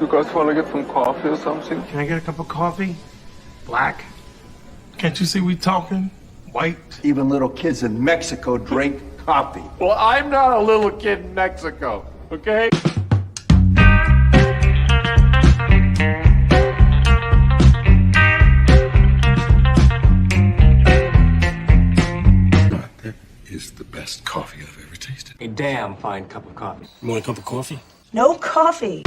You guys want to get some coffee or something? Can I get a cup of coffee? Black? Can't you see we talking? White? Even little kids in Mexico drink coffee. Well, I'm not a little kid in Mexico, okay? That is the best coffee I've ever tasted. A damn fine cup of coffee. You want a cup of coffee? No coffee.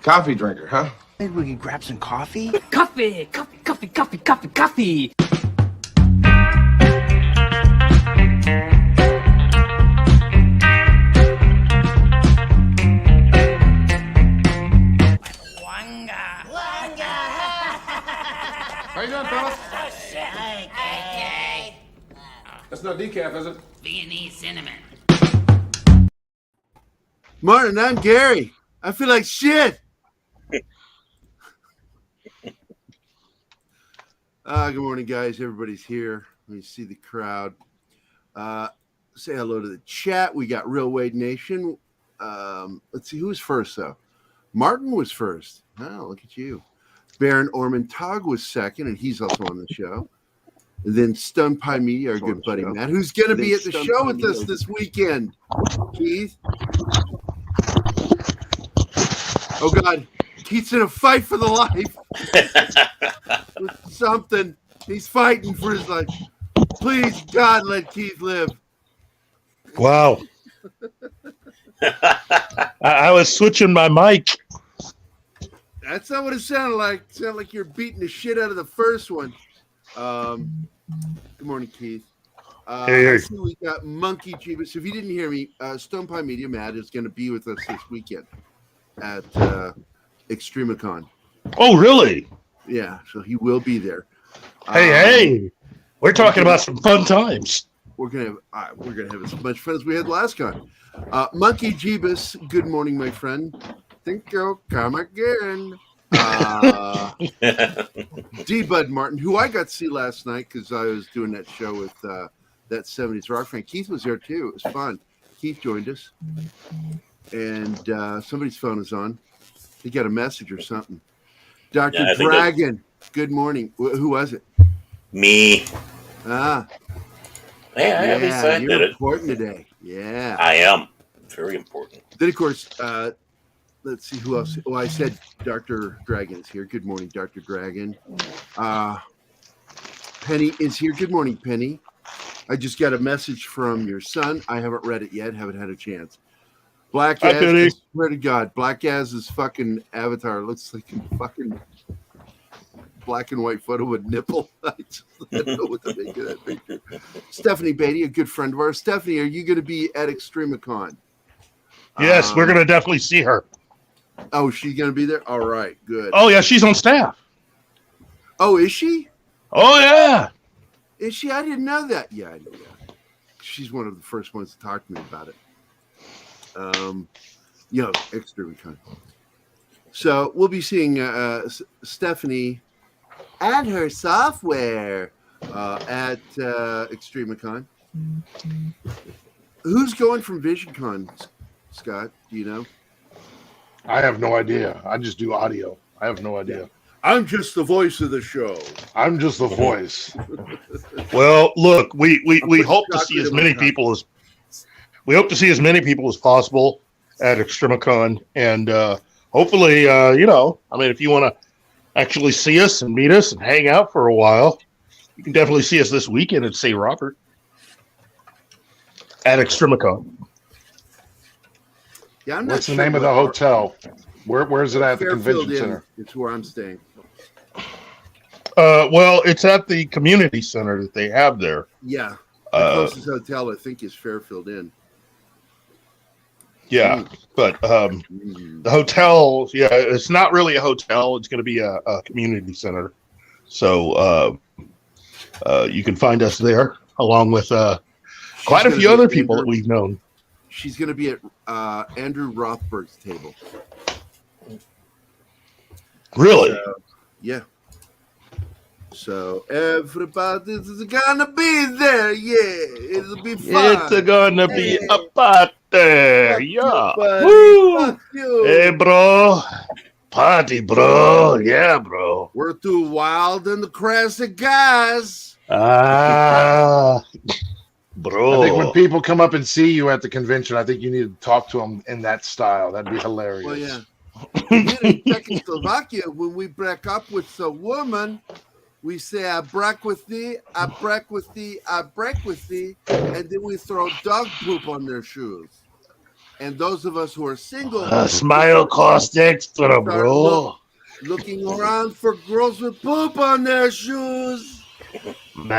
Coffee drinker, huh? Maybe we can grab some coffee? Coffee, coffee, coffee, coffee, coffee, coffee. How you doing, fellas? That's not decaf, is it? Viennese cinnamon. Martin, I'm Gerry. I feel like shit. Good morning, guys. Everybody's here. Let me see the crowd. Say hello to the chat. We got Real Wade Nation. Let's see who's first, though. Martin was first. Oh, look at you. Baron Ormond-Tog was second, and he's also on the show. And then Stone Pie Media, our good buddy Matt, who's going to be at the show with us this weekend. Keith. Oh, God. Keith's in a fight for the life. With something. He's fighting for his life. Please, God, let Keith live. Wow. I was switching my mic. That's not what it sounded like. It sounded like you're beating the shit out of the first one. Good morning, Keith. Hey. We got Monkey Jeebus. If you didn't hear me, Stone Pie Media Matt is going to be with us this weekend at Extremicon. Oh, really? Yeah, so he will be there. Hey, we're talking about some fun times. We're gonna have as much fun as we had last con. Monkey Jeebus, good morning, my friend. Think you'll come again. D Bud Martin, who I got to see last night because I was doing that show with that 70s rock fan. Keith was there too. It was fun. Keith joined us, and somebody's phone is on. He got a message or something. Dr. Dragon, good morning. Who was it? Me. Ah. Yeah, at least I did you're it. important today. Yeah. I am. Very important. Then, of course, let's see who else. Oh, I said Dr. Dragon is here. Good morning, Dr. Dragon. Penny is here. Good morning, Penny. I just got a message from your son. I haven't read it yet. Haven't had a chance. Black Hi, Az, Penny. I swear to God, Black Az's fucking avatar looks like a fucking black and white photo with nipple. I don't know what to make of that picture. Stephanie Beatty, a good friend of ours. Stephanie, are you going to be at Extremicon? Yes, we're going to definitely see her. Oh, she's going to be there? All right, good. Oh, yeah, she's on staff. Oh, is she? Oh, yeah. Is she? I didn't know that. Yeah, I knew that. She's one of the first ones to talk to me about it. Extremicon. So we'll be seeing Stephanie and her software at Extremicon. Who's going from VisionCon, Scott? Do you know? I have no idea. I just do audio. I have no idea. I'm just the voice of the show. I'm just the voice. Well, look, we hope to see as many people as possible at Extremicon, and hopefully, if you want to actually see us and meet us and hang out for a while, you can definitely see us this weekend at St. Robert at Extremicon. Yeah, I'm What's not the sure name of the hotel? Where is it at the Fairfield convention center? It's where I'm staying. Well, it's at the community center that they have there. Yeah. The closest hotel, I think, is Fairfield Inn. Yeah, but the hotel, it's not really a hotel. It's going to be a community center. So you can find us there along with quite a few other people that we've known. She's going to be at Andrew Rothberg's table. Really? Yeah. So everybody's gonna be there. Yeah, it'll be fun. It's gonna be a party. Yeah. Buddy. Woo. Fuck you. Hey, bro. Party, bro. Yeah, bro. We're too wild and crazy guys. Ah, bro. I think when people come up and see you at the convention, I think you need to talk to them in that style. That'd be hilarious. Well, yeah. Here in Czechoslovakia, when we break up with a woman, we say, I break with thee, I break with thee, I break with thee, and then we throw dog poop on their shoes. And those of us who are single, Smile cost extra, bro. Looking around for girls with poop on their shoes. Bro.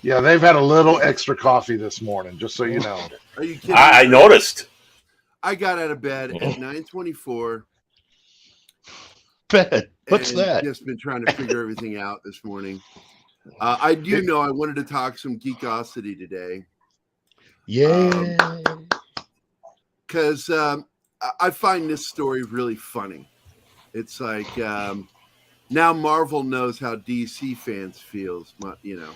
Yeah, they've had a little extra coffee this morning, just so you know. Are you kidding? I noticed. I got out of bed at 9:24. Bed. What's and that? Just been trying to figure everything out this morning. I do know I wanted to talk some geekosity today. Yeah. Because I find this story really funny. It's like now Marvel knows how DC fans feels. You know.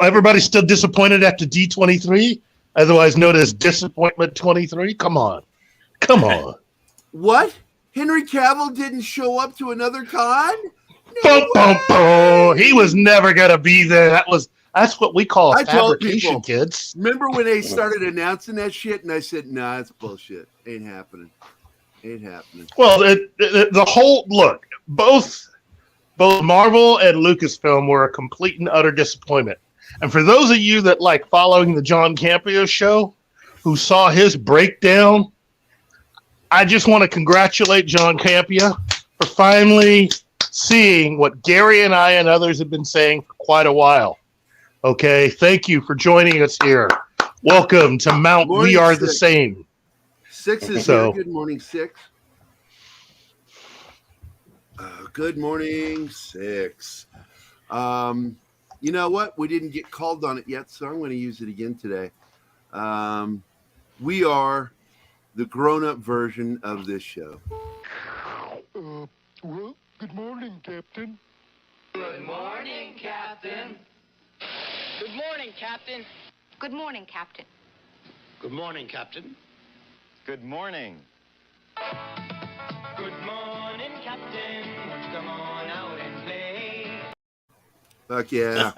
Everybody's still disappointed after D23, otherwise known as Disappointment 23. Come on. What? Henry Cavill didn't show up to another con? He was never gonna be there. That's what we call a fabrication, kids. Remember when they started announcing that shit, and I said, "Nah, it's bullshit. Ain't happening. Well, the whole look, both Marvel and Lucasfilm were a complete and utter disappointment. And for those of you that like following the John Campea show, who saw his breakdown, I just want to congratulate John Campea for finally seeing what Gerry and I and others have been saying for quite a while. Okay, thank you for joining us here. Welcome to Mount Morning, We Are Six. the Same. Six is here. Good morning, Six. Good morning, Six. You know what? We didn't get called on it yet, so I'm going to use it again today. We are the grown-up version of this show. Well, good morning, Captain. Good morning, Captain. Good morning, Captain. Good morning, Captain. Good morning, Captain. Good morning. Good morning, Captain. Come on out and play. Fuck yeah.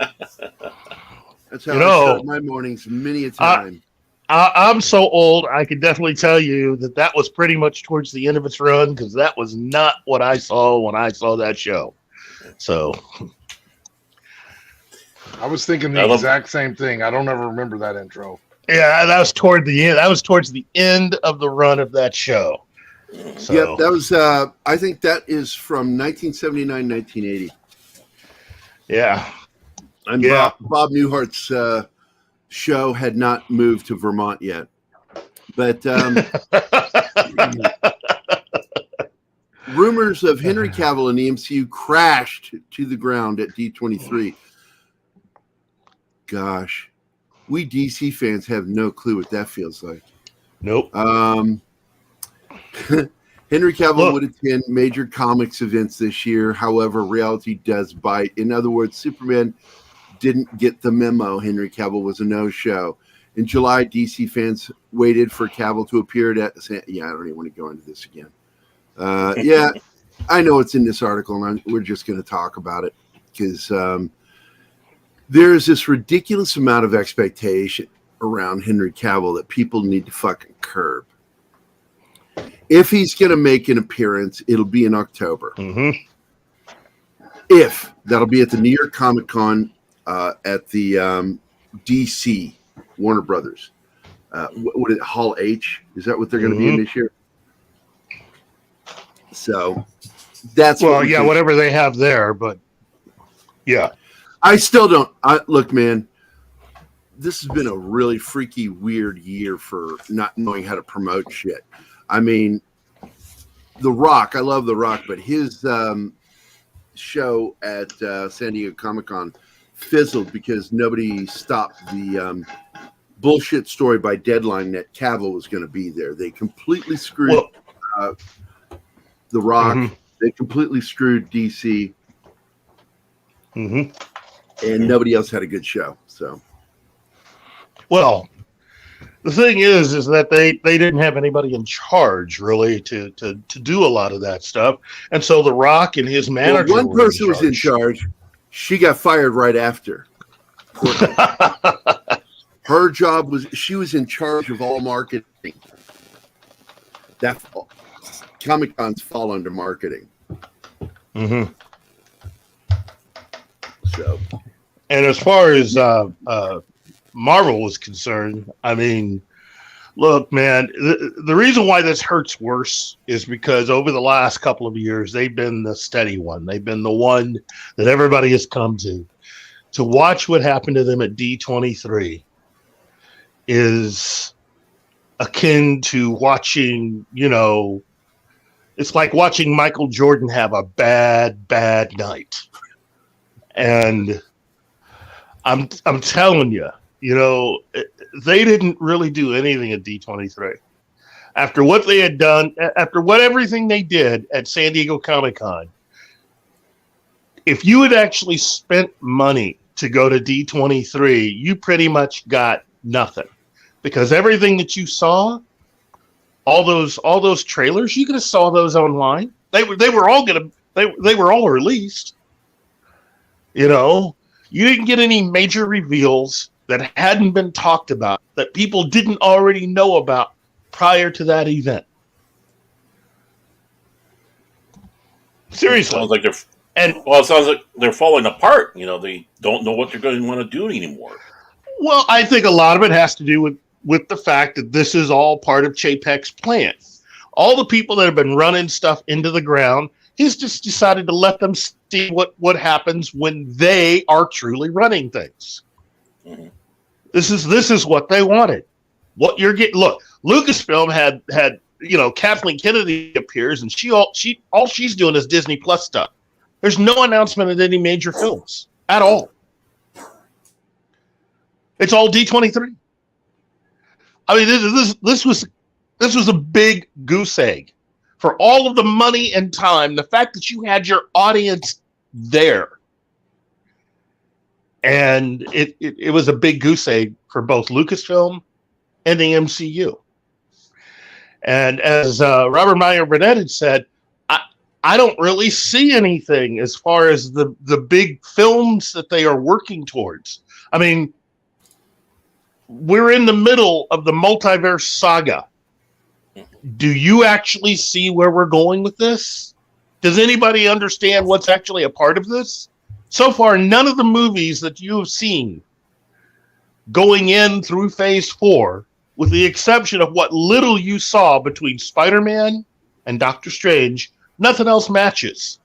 That's how I start my mornings many a time. I'm so old, I can definitely tell you that was pretty much towards the end of its run, because that was not what I saw when I saw that show. So I was thinking the exact same thing. I don't ever remember that intro. Yeah, that was toward the end. That was towards the end of the run of that show. So. Yep, that was. I think that is from 1979, 1980. Yeah, and Bob Newhart's show had not moved to Vermont yet, but rumors of Henry Cavill in the MCU crashed to the ground at D23. Gosh, we DC fans have no clue what that feels like. Nope. Henry Cavill would attend major comics events this year. However, reality does bite. In other words, Superman didn't get the memo. Henry Cavill was a no-show. In July, DC fans waited for Cavill to appear at... Yeah, I don't even want to go into this again. Yeah, I know it's in this article, and we're just going to talk about it because there's this ridiculous amount of expectation around Henry Cavill that people need to fucking curb. If he's going to make an appearance, it'll be in October. Mm-hmm. If that'll be at the New York Comic Con at the DC Warner Brothers. What is it, Hall H? Is that what they're going to be in this year? So that's whatever they have there. But yeah, I still don't. Look, man. This has been a really freaky, weird year for not knowing how to promote shit. I mean, The Rock, I love The Rock, but his show at San Diego Comic-Con fizzled because nobody stopped the bullshit story by Deadline that Cavill was going to be there. They completely screwed The Rock. They completely screwed DC, Mm-hmm. and nobody else had a good show. So, well, the thing is that they didn't have anybody in charge really to do a lot of that stuff, and so The Rock and his manager. One person was in charge. She got fired right after. Her job was she was in charge of all marketing. That Comic-Cons fall under marketing. Mm-hmm. So, and as far as Marvel was concerned, I mean, look, man, the reason why this hurts worse is because over the last couple of years, they've been the steady one. They've been the one that everybody has come to. To watch what happened to them at D23 is akin to watching, it's like watching Michael Jordan have a bad night. And I'm telling you, they didn't really do anything at D23. After what they had done, after everything they did at San Diego Comic-Con, if you had actually spent money to go to D23, you pretty much got nothing, because everything that you saw, all those trailers, you could have saw those online. They were all released. You didn't get any major reveals that hadn't been talked about, that people didn't already know about prior to that event. Seriously. It sounds like they're falling apart. They don't know what they're going to want to do anymore. Well, I think a lot of it has to do with the fact that this is all part of Chapek's plan. All the people that have been running stuff into the ground, he's just decided to let them see what happens when they are truly running things. Mm-hmm. This is what they wanted. What you're getting. Look, Lucasfilm had Kathleen Kennedy appears, and all she's doing is Disney Plus stuff. There's no announcement of any major films at all. It's all D23. I mean, this was a big goose egg for all of the money and time. The fact that you had your audience there, and it was a big goose egg for both Lucasfilm and the MCU. And as Robert Meyer Burnett had said, I don't really see anything as far as the big films that they are working towards. I mean, we're in the middle of the multiverse saga. Do you actually see where we're going with this? Does anybody understand what's actually a part of this? So far, none of the movies that you have seen going in through phase 4, with the exception of what little you saw between Spider-Man and Doctor Strange, nothing else matches.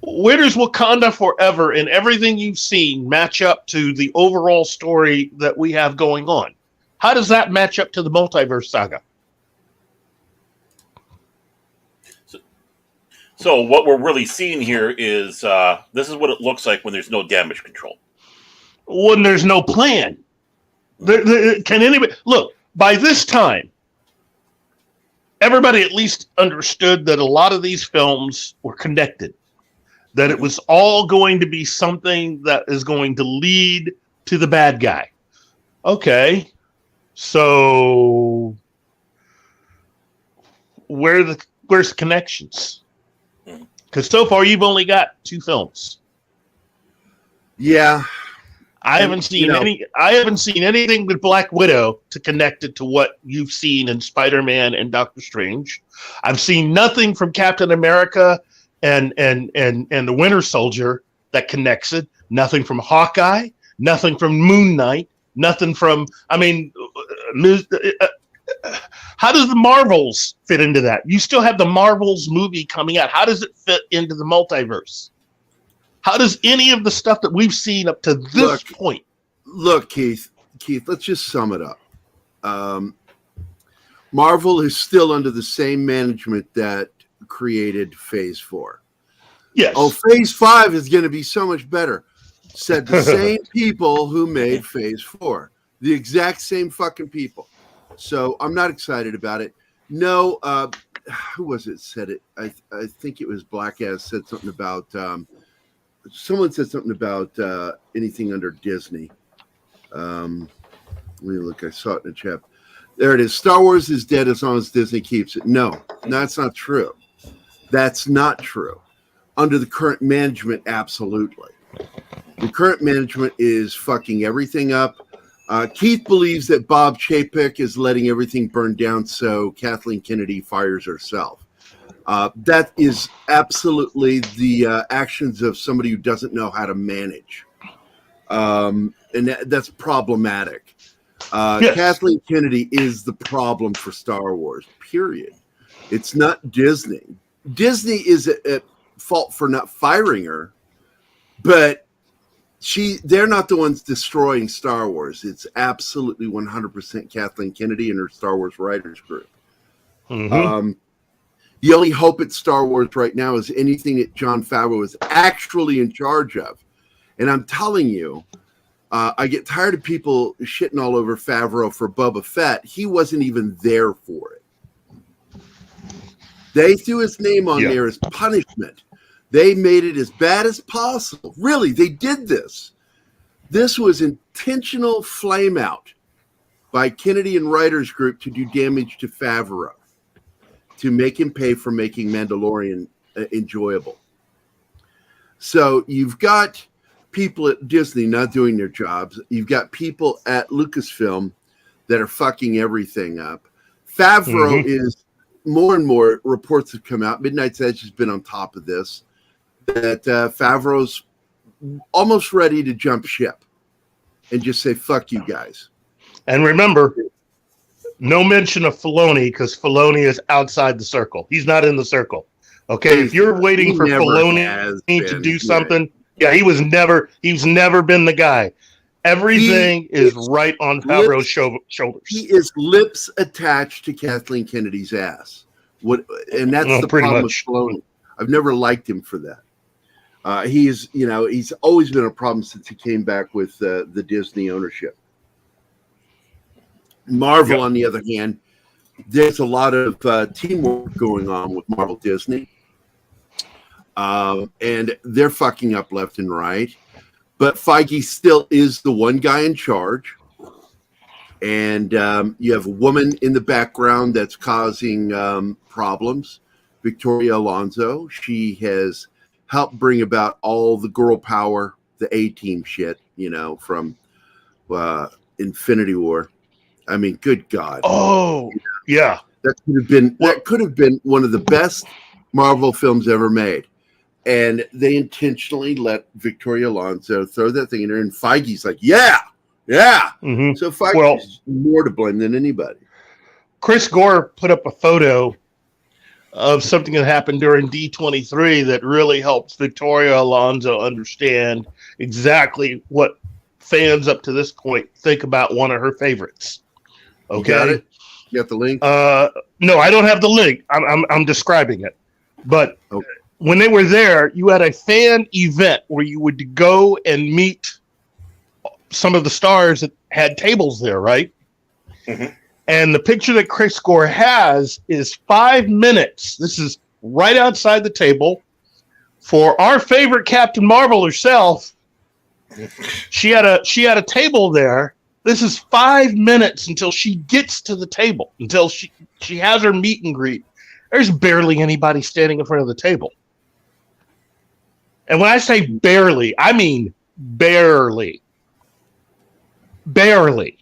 Where does Wakanda Forever and everything you've seen match up to the overall story that we have going on? How does that match up to the multiverse saga? So what we're really seeing here is this is what it looks like when there's no damage control. When there's no plan. Can anybody look? By this time, everybody at least understood that a lot of these films were connected, that it was all going to be something that is going to lead to the bad guy. Okay, so where's the connections? Because so far you've only got 2 films. Yeah. I haven't seen anything with Black Widow to connect it to what you've seen in Spider-Man and Doctor Strange. I've seen nothing from Captain America and the Winter Soldier that connects it. Nothing from Hawkeye. Nothing from Moon Knight. Nothing from. I mean, how does the Marvels fit into that? You still have the Marvels movie coming out. How does it fit into the multiverse? How does any of the stuff that we've seen up to this point? Look, Keith, let's just sum it up. Marvel is still under the same management that created Phase 4. Yes. Oh, Phase 5 is going to be so much better. Said the same people who made Phase 4. The exact same fucking people. So I'm not excited about it. No, who was it said it? I think it was Black Ass said something about someone said something about anything under Disney. Let me look. I saw it in the chat. There it is. Star Wars is dead as long as Disney keeps it. No, that's not true. That's not true. Under the current management, absolutely. The current management is fucking everything up. Keith believes that Bob Chapek is letting everything burn down so Kathleen Kennedy fires herself. That is absolutely the actions of somebody who doesn't know how to manage. And that's problematic. Yes. Kathleen Kennedy is the problem for Star Wars, period. It's not Disney. Disney is at fault for not firing her, but they're not the ones destroying Star Wars. It's absolutely 100% Kathleen Kennedy and her Star Wars writers group. Mm-hmm. The only hope at Star Wars right now is anything that Jon Favreau is actually in charge of. And I'm telling you, I get tired of people shitting all over Favreau for Boba Fett. He wasn't even there for it. They threw his name on there as punishment. They made it as bad as possible. Really, they did this. This was intentional flame out by Kennedy and Writers Group to do damage to Favreau, to make him pay for making Mandalorian enjoyable. So you've got people at Disney not doing their jobs. You've got people at Lucasfilm that are fucking everything up. Favreau is more and more reports have come out. Midnight's Edge has been on top of this. That Favreau's almost ready to jump ship and just say, fuck you guys. And remember, no mention of Filoni because Filoni is outside the circle. He's not in the circle. Okay, if you're waiting for Filoni to do something, he's never been the guy. Everything is right on Favreau's shoulders. He is lips attached to Kathleen Kennedy's ass. And that's the problem with Filoni. I've never liked him for that. He's always been a problem since he came back with the Disney ownership. Marvel, on the other hand, there's a lot of teamwork going on with Marvel Disney. And they're fucking up left and right. But Feige still is the one guy in charge. And you have a woman in the background that's causing problems, Victoria Alonso. She has helped bring about all the girl power, the A-team shit, from Infinity War. I mean, good God. Oh, yeah. That could have been one of the best Marvel films ever made. And they intentionally let Victoria Alonso throw that thing in there, and Feige's like, yeah. Mm-hmm. So Feige's more to blame than anybody. Chris Gore put up a photo of something that happened during D23 that really helps Victoria Alonso understand exactly what fans up to this point think about one of her favorites. Okay, you got it? You got the link? No, I don't have the link. I'm describing it, but. Okay. When they were there, you had a fan event where you would go and meet some of the stars that had tables there, right? Mm-hmm. And the picture that Chris Gore has is 5 minutes. This is right outside the table for our favorite Captain Marvel herself. She had a table there. This is 5 minutes until she gets to the table, until she has her meet and greet. There's barely anybody standing in front of the table. And when I say barely, I mean barely. Barely.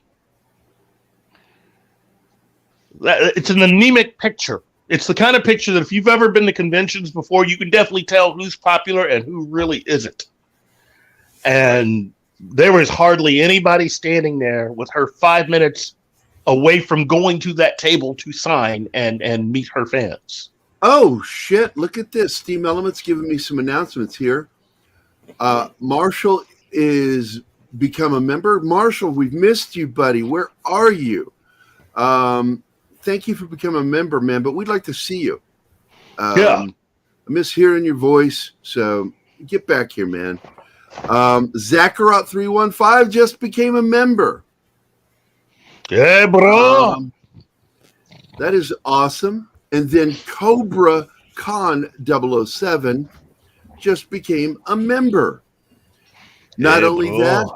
It's an anemic picture. It's the kind of picture that if you've ever been to conventions before, you can definitely tell who's popular and who really isn't. And there was hardly anybody standing there with her 5 minutes away from going to that table to sign and meet her fans. Oh, shit. Look at this. Steam Element's giving me some announcements here. Marshall is become a member. Marshall, we've missed you, buddy. Where are you? Thank you for becoming a member, man, but we'd like to see you. I miss hearing your voice, so get back here, man. Zakarot315 just became a member. Yeah, bro. That is awesome. And then Cobra Khan 007 just became a member. Not only that,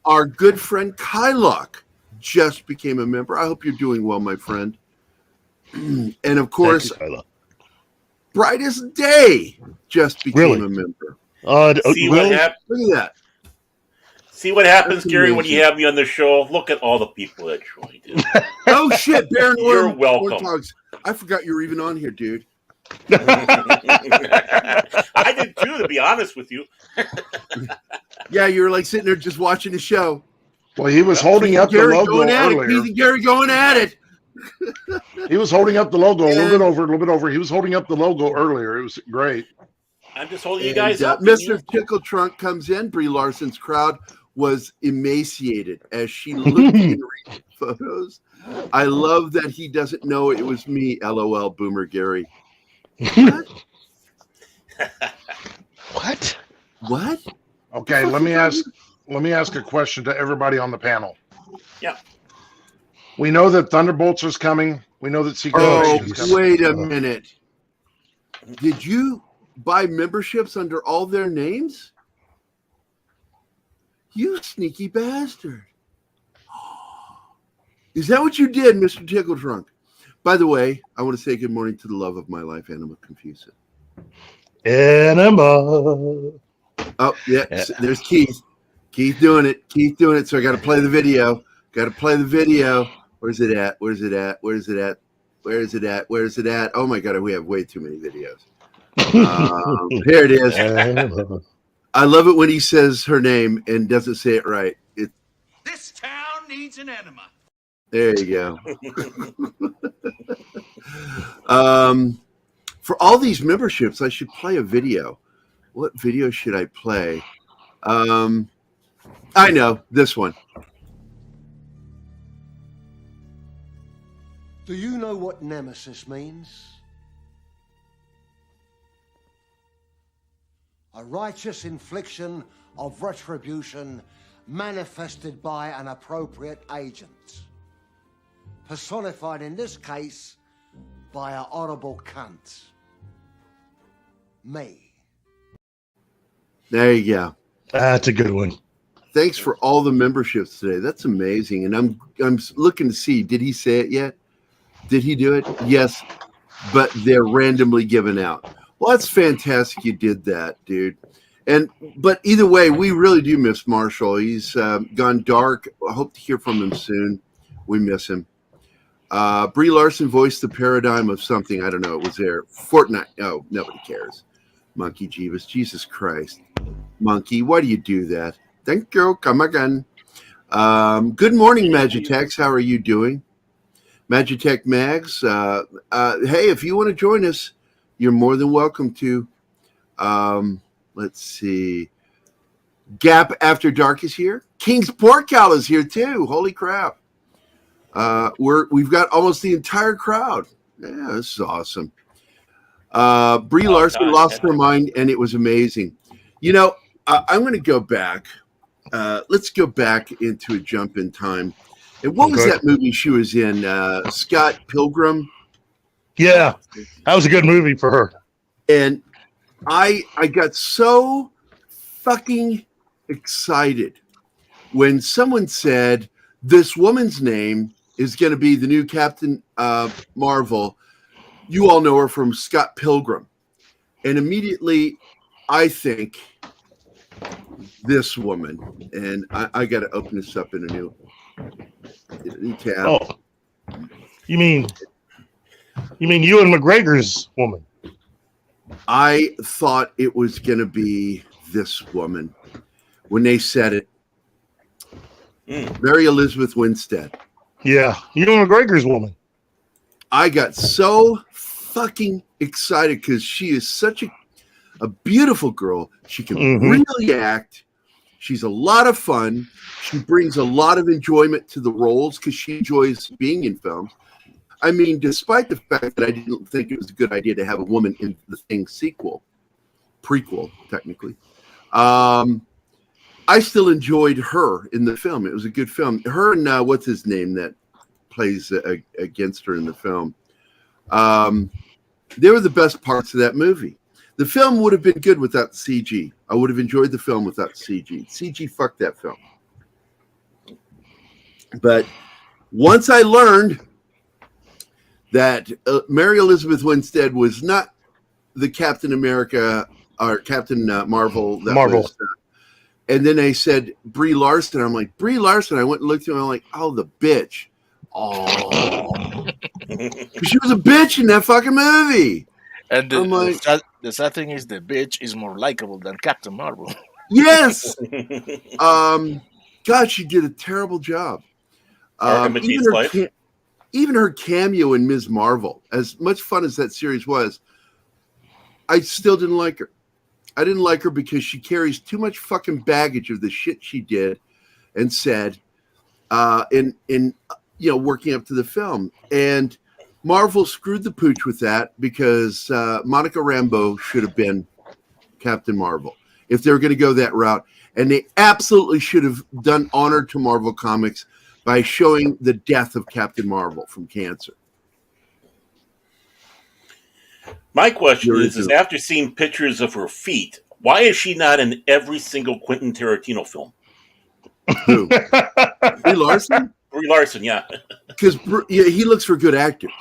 our good friend Kylock just became a member. I hope you're doing well, my friend. And of course, Brightest Day just became a member. See what happens. Look at that. See what happens, That's Gary, when amazing. you have me on the show. Look at all the people that joined. Oh shit, Baron You're Orm, welcome. Warthogs. I forgot you were even on here, dude. I did too, to be honest with you. Yeah, you were like sitting there just watching the show. Well, he was holding up the Gary logo going at earlier. it. Keith and Gary going at it. He was holding up the logo a little bit over. He was holding up the logo earlier. It was great. I'm just holding you guys up. Mr. Tickle Trunk comes in. Brie Larson's crowd was emaciated as she looked in recent photos. I love that he doesn't know it was me. LOL, Boomer Gary. What? What? Okay, let me ask a question to everybody on the panel. Yeah. We know that Thunderbolts is coming. We know that Secret Invasion is coming. Wait a minute. Did you buy memberships under all their names? You sneaky bastard. Is that what you did, Mr. Tickle Trunk? By the way, I want to say good morning to the love of my life, Anima Confusa. Anima. Oh, yeah. There's Keith. Keith doing it. Keith doing it. So I got to play the video. Where's it at? Oh, my God. We have way too many videos. Here it is. I love it when he says her name and doesn't say it right. This town needs an enema. There you go. For all these memberships, I should play a video. What video should I play? I know, this one. Do you know what nemesis means? A righteous infliction of retribution manifested by an appropriate agent. Personified in this case by a horrible cunt. Me. There you go. That's a good one. Thanks for all the memberships today. That's amazing. And I'm looking to see, did he say it yet? Did he do it? Yes, but they're randomly given out. Well, that's fantastic you did that, dude. But either way, we really do miss Marshall. He's gone dark. I hope to hear from him soon. We miss him. Brie Larson voiced the paradigm of something. I don't know. It was there. Fortnite. Oh, nobody cares. Monkey Jeebus. Jesus Christ. Monkey, why do you do that? Thank you. Come again. Good morning, Magitex. How are you doing? Magitech Mags. Hey, if you want to join us, you're more than welcome to. Let's see. Gap After Dark is here. King's Pork Cow is here too. Holy crap. We've got almost the entire crowd. Yeah, this is awesome. Brie Larson lost her mind, and it was amazing. You know, I'm going to go back. Let's go back into a jump in time. And what was that movie she was in? Scott Pilgrim? Yeah, that was a good movie for her. And I got so fucking excited when someone said this woman's name is going to be the new Captain Marvel. You all know her from Scott Pilgrim. And immediately I think this woman, and I got to open this up in a new tab. Oh, you mean Ewan McGregor's woman? I thought it was going to be this woman when they said it. Mary Elizabeth Winstead. Yeah, Ewan McGregor's woman. I got so fucking excited because she is such a beautiful girl. She can really act. She's a lot of fun. She brings a lot of enjoyment to the roles because she enjoys being in films. I mean, despite the fact that I didn't think it was a good idea to have a woman in the Thing prequel, technically, I still enjoyed her in the film. It was a good film. Her and what's his name that plays against her in the film? They were the best parts of that movie. The film would have been good without CG. I would have enjoyed the film without CG. CG fucked that film. But once I learned that Mary Elizabeth Winstead was not the Captain America or Captain Marvel. Was, and then they said Brie Larson. I'm like, Brie Larson. I went and looked at her. I'm like, oh, the bitch. Oh. She was a bitch in that fucking movie. And the sad thing is the bitch is more likable than Captain Marvel. Yes. God, she did a terrible job. Even her cameo in Ms. Marvel, as much fun as that series was, I still didn't like her. I didn't like her because she carries too much fucking baggage of the shit she did and said in working up to the film. And Marvel screwed the pooch with that because Monica Rambeau should have been Captain Marvel if they were going to go that route. And they absolutely should have done honor to Marvel Comics by showing the death of Captain Marvel from cancer. My question is after seeing pictures of her feet, why is she not in every single Quentin Tarantino film? Who? Brie Larson? Brie Larson, yeah. Because he looks for good actors.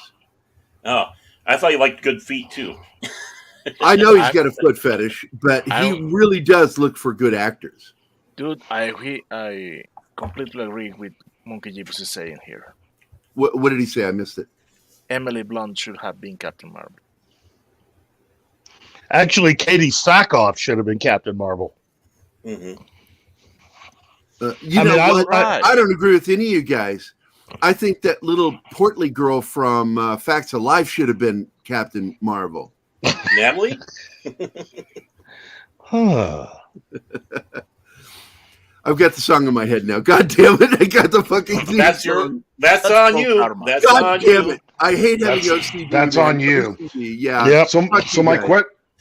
Oh, I thought you liked good feet too. I know he's got a foot fetish, but he really does look for good actors. Dude, I completely agree with Monkey Gypsy saying here. What did he say? I missed it. Emily Blunt should have been Captain Marvel. Actually, Katie Sackhoff should have been Captain Marvel. Mm-hmm. I don't agree with any of you guys. I think that little portly girl from Facts of Life should have been Captain Marvel. Natalie? I've got the song in my head now. God damn it! I got the fucking theme song. That's on you. That's God on damn you. it! I hate having OCD. That's man. on you. OCD, yeah. Yep. So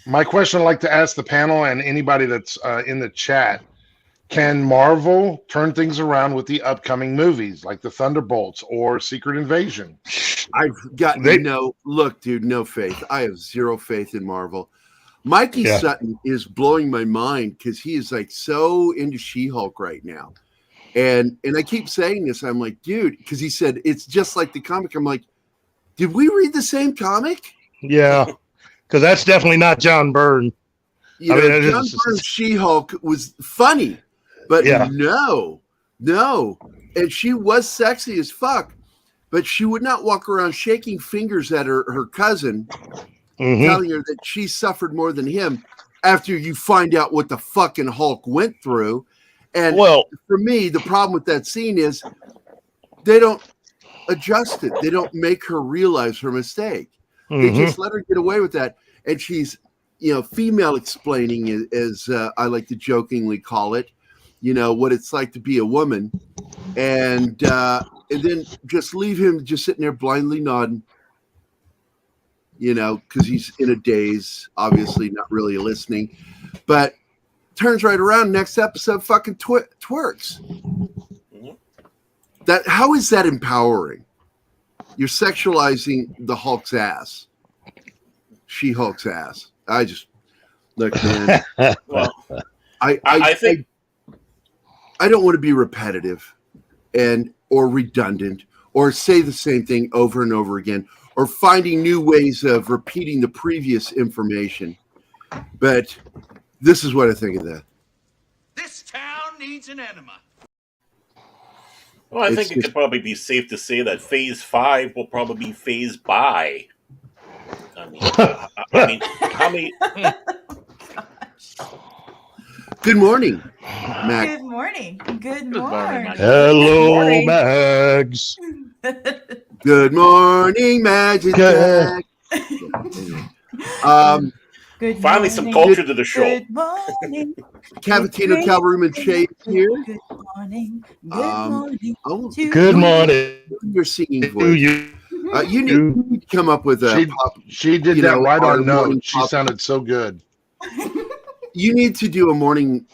my question I'd like to ask the panel and anybody that's in the chat: can Marvel turn things around with the upcoming movies like the Thunderbolts or Secret Invasion? I've got look, dude, no faith. I have zero faith in Marvel. Mikey Sutton is blowing my mind because he is like so into She-Hulk right now. And I keep saying this. I'm like, dude, because he said it's just like the comic. I'm like, did we read the same comic? Yeah, because that's definitely not John Byrne. John Byrne's She-Hulk was funny, but no. And she was sexy as fuck, but she would not walk around shaking fingers at her cousin, telling her that she suffered more than him after you find out what the fucking Hulk went through. And for me, the problem with that scene is they don't adjust it. They don't make her realize her mistake. They just let her get away with that. And she's, female explaining, as I like to jokingly call it, what it's like to be a woman. And then just leave him just sitting there blindly nodding. Because he's in a daze, obviously not really listening, but turns right around. Next episode, fucking twerks. How is that empowering? You're sexualizing the Hulk's ass, She-Hulk's ass. I just look, man. I think I don't want to be repetitive or redundant or say the same thing over and over again, or finding new ways of repeating the previous information. But this is what I think of that. This town needs an enema. Well, I think it could probably be safe to say that Phase 5 will probably be phased by. I mean, how many... Good morning, Max. Good morning. Good morning. Hello, Mags. Good morning, Magic Jack. Finally, some culture to the show. Good morning. Cavatino Calverman Shade here. Good morning. Good morning. Good morning. Your singing voice. You need to come up with a She did that right on note. She sounded so good. You need to do a morning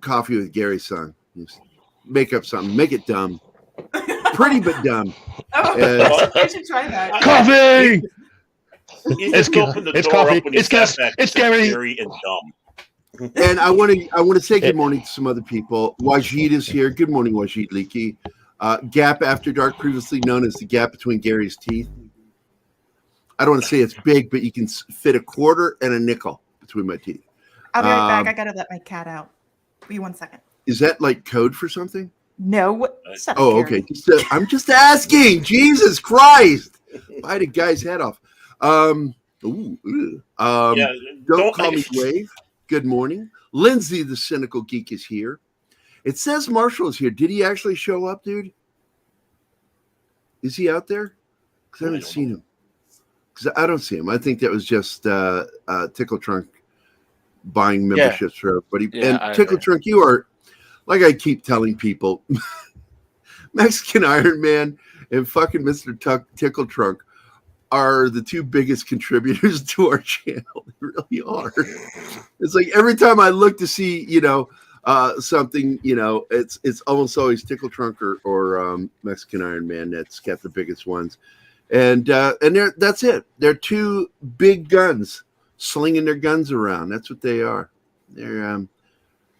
coffee with Gerry song. Just make up something. Make it dumb. Pretty but dumb. I should try that. Coffee! It's coffee. It's gas. It's Gerry. Scary and dumb. And I want to say good morning to some other people. Wajid is here. Good morning, Wajid Leakey. Gap After Dark, previously known as the gap between Gary's teeth. I don't want to say it's big, but you can fit a quarter and a nickel between my teeth. I'll be right back. I gotta let my cat out. Be 1 second. Is that like code for something? No. Shut up, Oh, Gary. okay. I'm just asking. Jesus Christ! Bite a guy's head off. Don't call me Wave. Good morning, Lindsay. The cynical geek is here. It says Marshall is here. Did he actually show up, dude? Is he out there? Because I haven't seen him. Because I don't see him. I think that was just Tickle Trunk buying memberships for everybody. Yeah, and Tickle Trunk, you are, like I keep telling people, Mexican Iron Man and fucking Mr. Tickle Trunk are the two biggest contributors to our channel. They really are. It's like every time I look to see, something, it's almost always Tickle Trunk or Mexican Iron Man that's got the biggest ones. And that's it. They're two big guns slinging their guns around. That's what they are. They're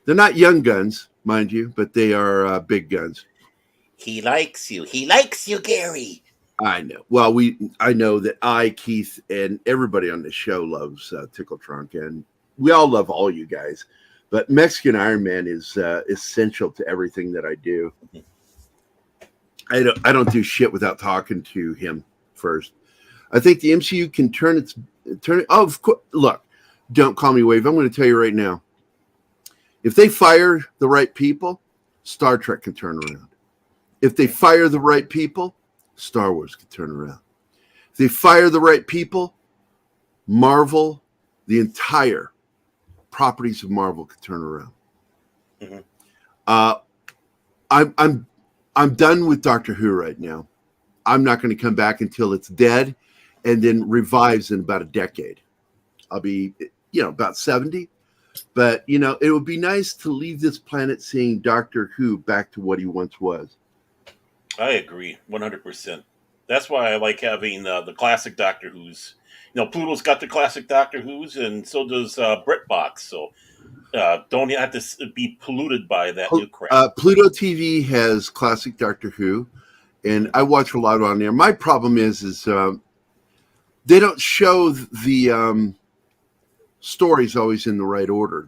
not young guns, mind you, but they are big guns. He likes you. He likes you, Gary. I know. Well, I know that Keith, and everybody on the show loves Tickle Trunk, and we all love all you guys. But Mexican Iron Man is essential to everything that I do. I don't do shit without talking to him first. I think the MCU can turn it. Oh, of course. Look, don't call me Wave. I'm going to tell you right now. If they fire the right people, Star Trek can turn around. If they fire the right people, Star Wars can turn around. If they fire the right people, Marvel, the entire properties of Marvel could turn around. Mm-hmm. I'm done with Doctor Who right now. I'm not going to come back until it's dead and then revives in about a decade. I'll be, about 70. But, it would be nice to leave this planet seeing Doctor Who back to what he once was. I agree, 100%. That's why I like having the classic Doctor Who's. Pluto's got the classic Doctor Who's, and so does BritBox. So don't have to be polluted by that new crap. Pluto TV has classic Doctor Who, and I watch a lot on there. My problem is they don't show the stories always in the right order.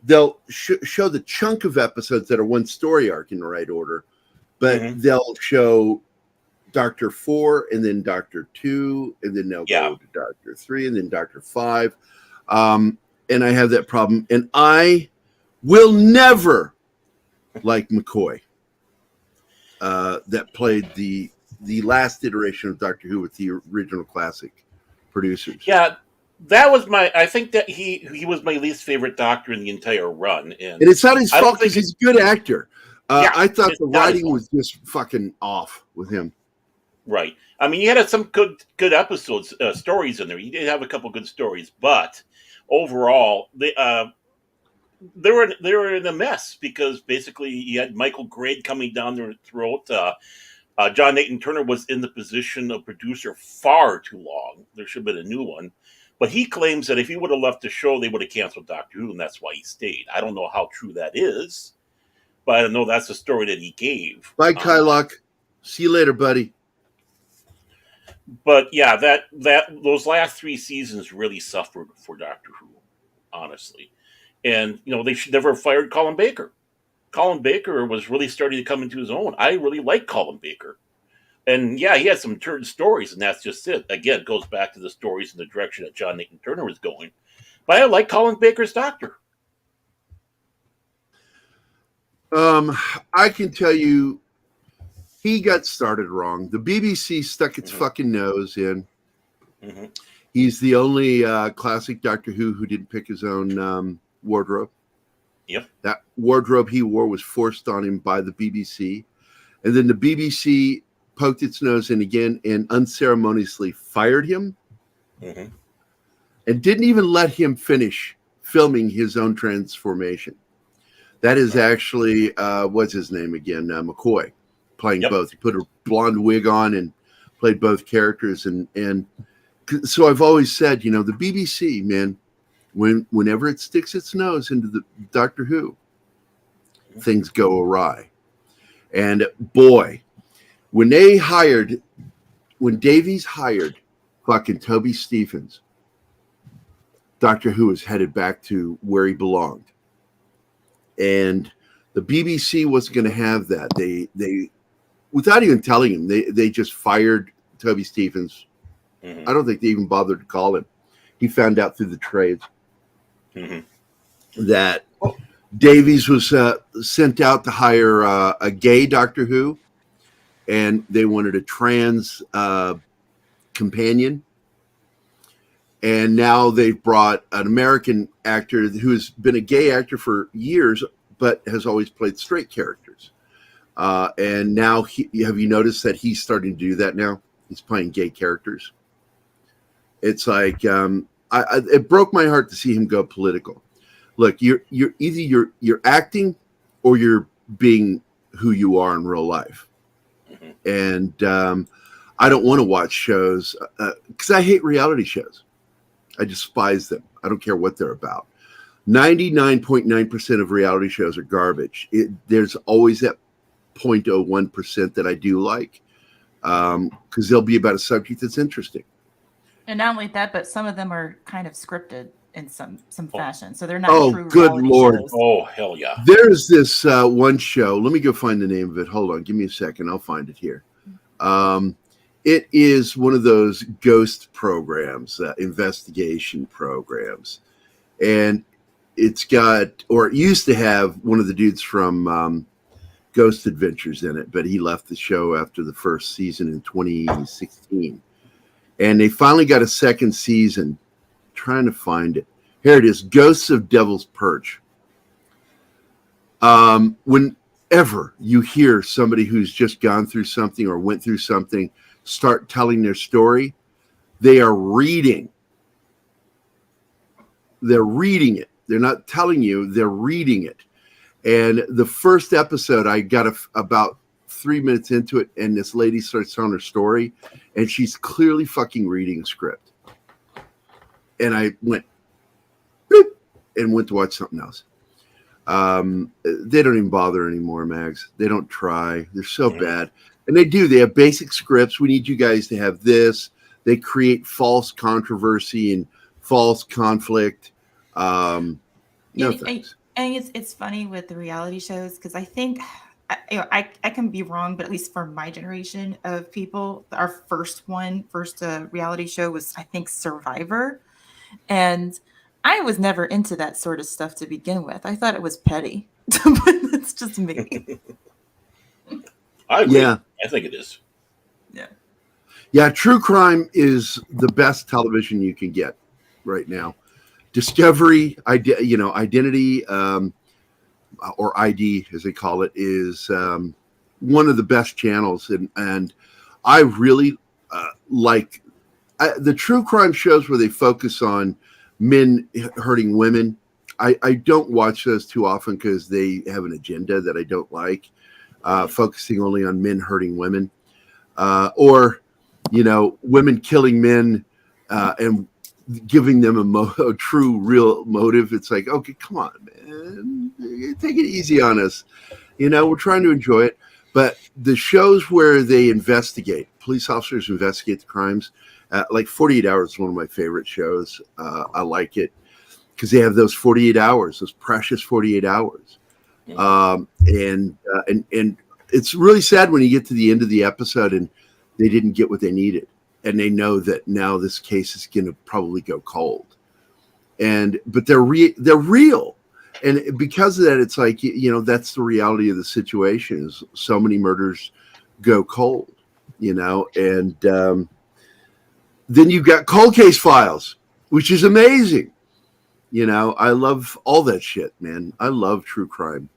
They'll show the chunk of episodes that are one story arc in the right order, but they'll show Doctor 4 and then Doctor 2, and then they'll go to Doctor 3 and then Doctor 5. And I have that problem. And I will never like McCoy, that played the last iteration of Doctor Who with the original classic producers. Yeah, that was I think that he was my least favorite Doctor in the entire run. And it's not his fault because he's a good actor. I thought the writing was just fucking off with him. Right. I mean, he had some good episodes, stories in there. He did have a couple good stories, but overall, they were in a mess because basically you had Michael Grade coming down their throat. John Nathan Turner was in the position of producer far too long. There should have been a new one. But he claims that if he would have left the show, they would have canceled Doctor Who, and that's why he stayed. I don't know how true that is, but I know that's the story that he gave. Bye, Kylock. See you later, buddy. But yeah, those last 3 seasons really suffered for Doctor Who, honestly. And they should never have fired Colin Baker. Colin Baker was really starting to come into his own. I really like Colin Baker. And yeah, he had some turn stories, and that's just it. Again, it goes back to the stories and the direction that John Nathan Turner was going. But I like Colin Baker's Doctor. I can tell you, he got started wrong. The BBC stuck its fucking nose in. Mm-hmm. He's the only classic Doctor Who didn't pick his own wardrobe. Yep. That wardrobe he wore was forced on him by the BBC. And then the BBC poked its nose in again and unceremoniously fired him. Mm-hmm. And didn't even let him finish filming his own transformation. That is actually, what's his name again? McCoy, playing both. He put a blonde wig on and played both characters. And So I've always said, the BBC, man, whenever it sticks its nose into the Doctor Who, things go awry. And boy, when Davies hired fucking Toby Stephens, Doctor Who was headed back to where he belonged. And the BBC wasn't going to have that. They without even telling him, they just fired Toby Stephens. Mm-hmm. I don't think they even bothered to call him. He found out through the trades that Davies was sent out to hire a gay Doctor Who, and they wanted a trans companion. And now they've brought an American actor who's been a gay actor for years, but has always played straight characters. And now, have you noticed that he's starting to do that now? He's playing gay characters. It's like it broke my heart to see him go political. Look, you're either you're acting or you're being who you are in real life. And I don't want to watch shows because I hate reality shows. I despise them. I don't care what they're about. 99.9% of reality shows are garbage. There's always that 0.01% that I do like because they'll be about a subject that's interesting. And not only that, but some of them are kind of scripted in some fashion. So they're not true good reality Lord. shows. Oh, hell yeah. There's this one show. Let me go find the name of it. Hold on. Give me a second. I'll find it here. It is one of those ghost programs, investigation programs. And it's got, or it used to have one of the dudes from Ghost Adventures in it, but he left the show after the first season in 2016. And they finally got a second season. Trying to find it. Here it is, Ghosts of Devil's Perch. Whenever you hear somebody who's just gone through something or went through something start telling their story, they are reading. They're reading it. They're not telling you, they're reading it. And the first episode, I got about 3 minutes into it, and this lady starts telling her story, and she's clearly fucking reading a script. And I went, boop, and went to watch something else. They don't even bother anymore, Mags. They don't try. They're so bad. And they do. They have basic scripts. We need you guys to have this. They create false controversy and false conflict. No thanks. And it's funny with the reality shows because I think I can be wrong, but at least for my generation of people, our first reality show was, I think, Survivor. And I was never into that sort of stuff to begin with. I thought it was petty, but that's just me. I agree. Yeah. I think it is. Yeah, true crime is the best television you can get right now. Discovery, Identity, or ID, as they call it, is one of the best channels. And I really like the true crime shows where they focus on men hurting women. I don't watch those too often because they have an agenda that I don't like, focusing only on men hurting women, or women killing men and giving them a true, real motive. It's like, okay, come on, man, take it easy on us. We're trying to enjoy it. But the shows where they investigate, police officers investigate the crimes, like 48 Hours is one of my favorite shows. I like it because they have those 48 hours, those precious 48 hours. And it's really sad when you get to the end of the episode and they didn't get what they needed. And they know that now this case is going to probably go cold. But they're real. And because of that, it's like, that's the reality of the situation is so many murders go cold, and then you've got cold case files, which is amazing. I love all that shit, man. I love true crime.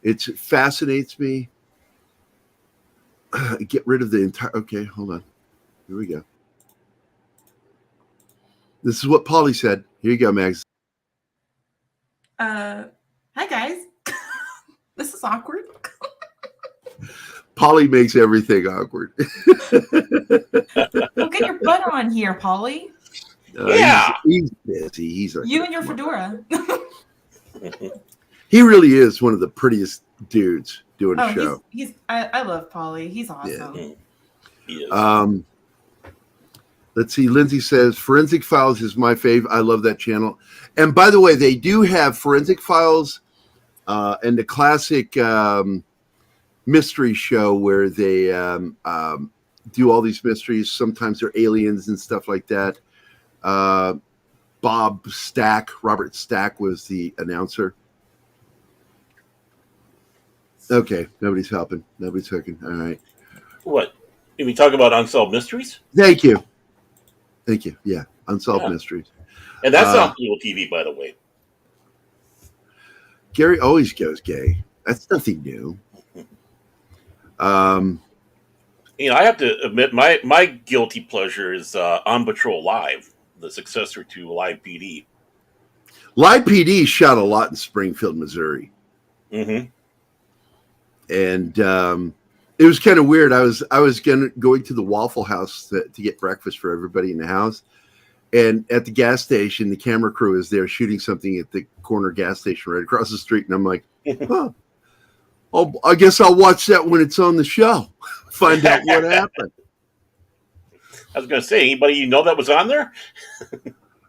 It fascinates me. Get rid of the entire, okay, hold on. Here we go. This is what Polly said. Here you go, Mags. Hi guys. This is awkward. Polly makes everything awkward. Well, get your butt on here, Polly. He's busy. He's like, You and your fedora. he really is one of the prettiest dudes doing a show. I love Polly. He's awesome. Yeah. He is. Let's see. Lindsay says Forensic Files is my fave. I love that channel. And by the way, they do have Forensic Files and the classic mystery show where they do all these mysteries. Sometimes they're aliens and stuff like that. Robert Stack was the announcer. Okay, nobody's helping. Nobody's hooking. All right. What? Can we talk about Unsolved Mysteries? Thank you. Yeah, Unsolved Mysteries. And that's on Pluto TV, by the way. Gerry always goes gay. That's nothing new. I have to admit, my guilty pleasure is On Patrol Live, the successor to Live PD. Live PD shot a lot in Springfield, Missouri. Mm-hmm. And it was kind of weird. I was going to the Waffle House to get breakfast for everybody in the house. And at the gas station, the camera crew is there shooting something at the corner gas station right across the street. And I'm like, I guess I'll watch that when it's on the show. Find out what happened. I was going to say, anybody you know that was on there?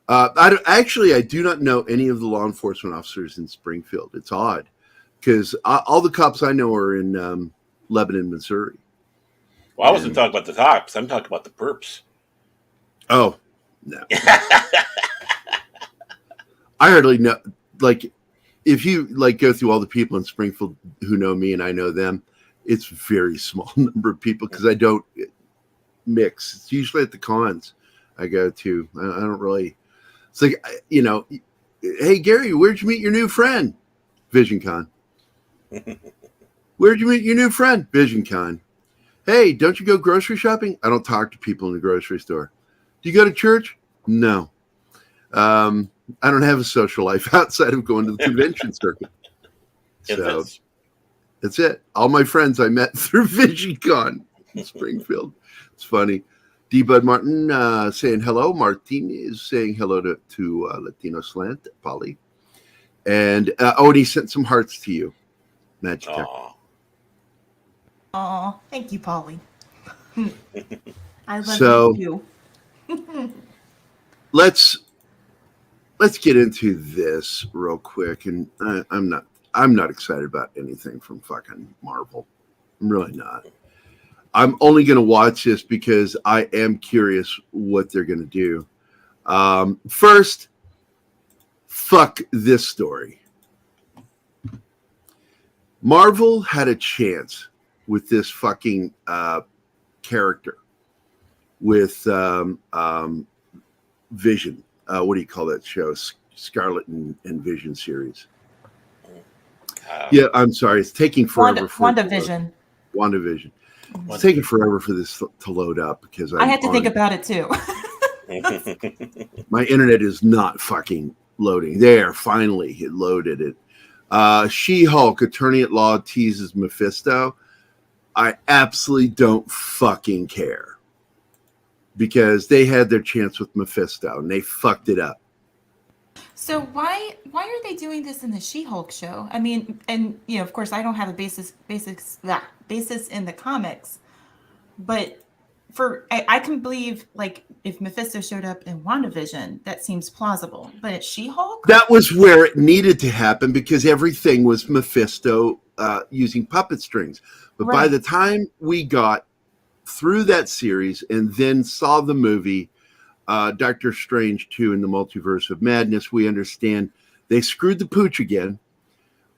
I do not know any of the law enforcement officers in Springfield. It's odd because all the cops I know are in Lebanon, Missouri. Well, I wasn't talking about the cops. I'm talking about the perps. Oh, no. I hardly know. Like, if you go through all the people in Springfield who know me and I know them, it's a very small number of people because I don't mix. It's usually at the cons I go to. I don't really. It's like, hey, Gerry, where'd you meet your new friend? VisionCon. Where'd you meet your new friend? VisionCon. Hey, don't you go grocery shopping? I don't talk to people in the grocery store. Do you go to church? No. I don't have a social life outside of going to the convention circuit. So that's it. All my friends I met through VisionCon in Springfield. It's funny. D. Bud Martin saying hello. Martin is saying hello to Latino Slant, Polly. And and he sent some hearts to you, Magic. Aw, thank you, Polly. I love you. Let's get into this real quick. And I'm not excited about anything from fucking Marvel. I'm really not. I'm only going to watch this because I am curious what they're going to do. First, fuck this story. Marvel had a chance with this fucking character with Vision. What do you call that show? Scarlet and Vision series. Yeah, I'm sorry. It's taking forever. WandaVision. WandaVision. It's taking forever for this to load up because I had to think about it too. My internet is not fucking loading. There, finally, it loaded it. She-Hulk, Attorney at Law, teases Mephisto. I absolutely don't fucking care because they had their chance with Mephisto and they fucked it up. So why are they doing this in the She-Hulk show? I mean, and of course, I don't have a basis in the comics, but I can believe if Mephisto showed up in WandaVision, that seems plausible. But at She-Hulk, that was where it needed to happen because everything was Mephisto using puppet strings. But by the time we got through that series and then saw the movie Doctor Strange 2 in the Multiverse of Madness, we understand they screwed the pooch again.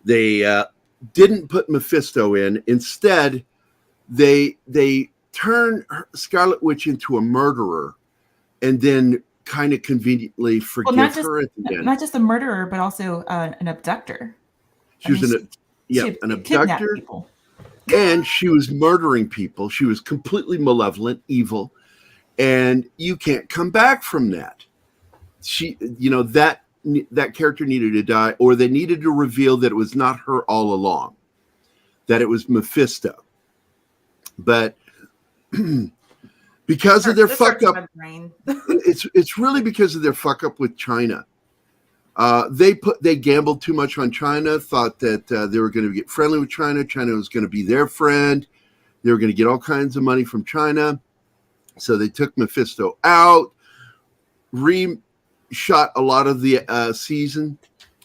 They didn't put Mephisto in. Instead, they turn Scarlet Witch into a murderer and then kind of conveniently forgive her at the end. Not just a murderer, but also an abductor. She was an abductor. And she was murdering people. She was completely malevolent, evil. And you can't come back from that. That character needed to die, or they needed to reveal that it was not her all along, that it was Mephisto. But because of their fuck up, it's really because of their fuck up with China. They gambled too much on China, thought that they were going to get friendly with China. China was going to be their friend. They were going to get all kinds of money from China. So they took Mephisto out, shot a lot of the season,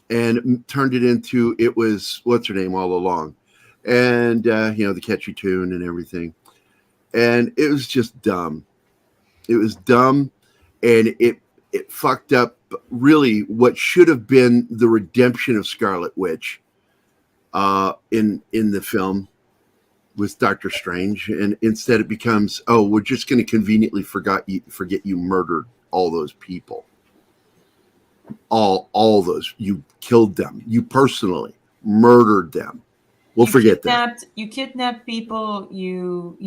and turned it into, it was what's her name all along, and the catchy tune and everything, and it was just dumb. It was dumb, and it fucked up really what should have been the redemption of Scarlet Witch in the film with Doctor Strange, and instead it becomes, oh, we're just going to conveniently forget you murdered all those people. All those, you killed them. You personally murdered them. We'll forget that. You kidnapped people. You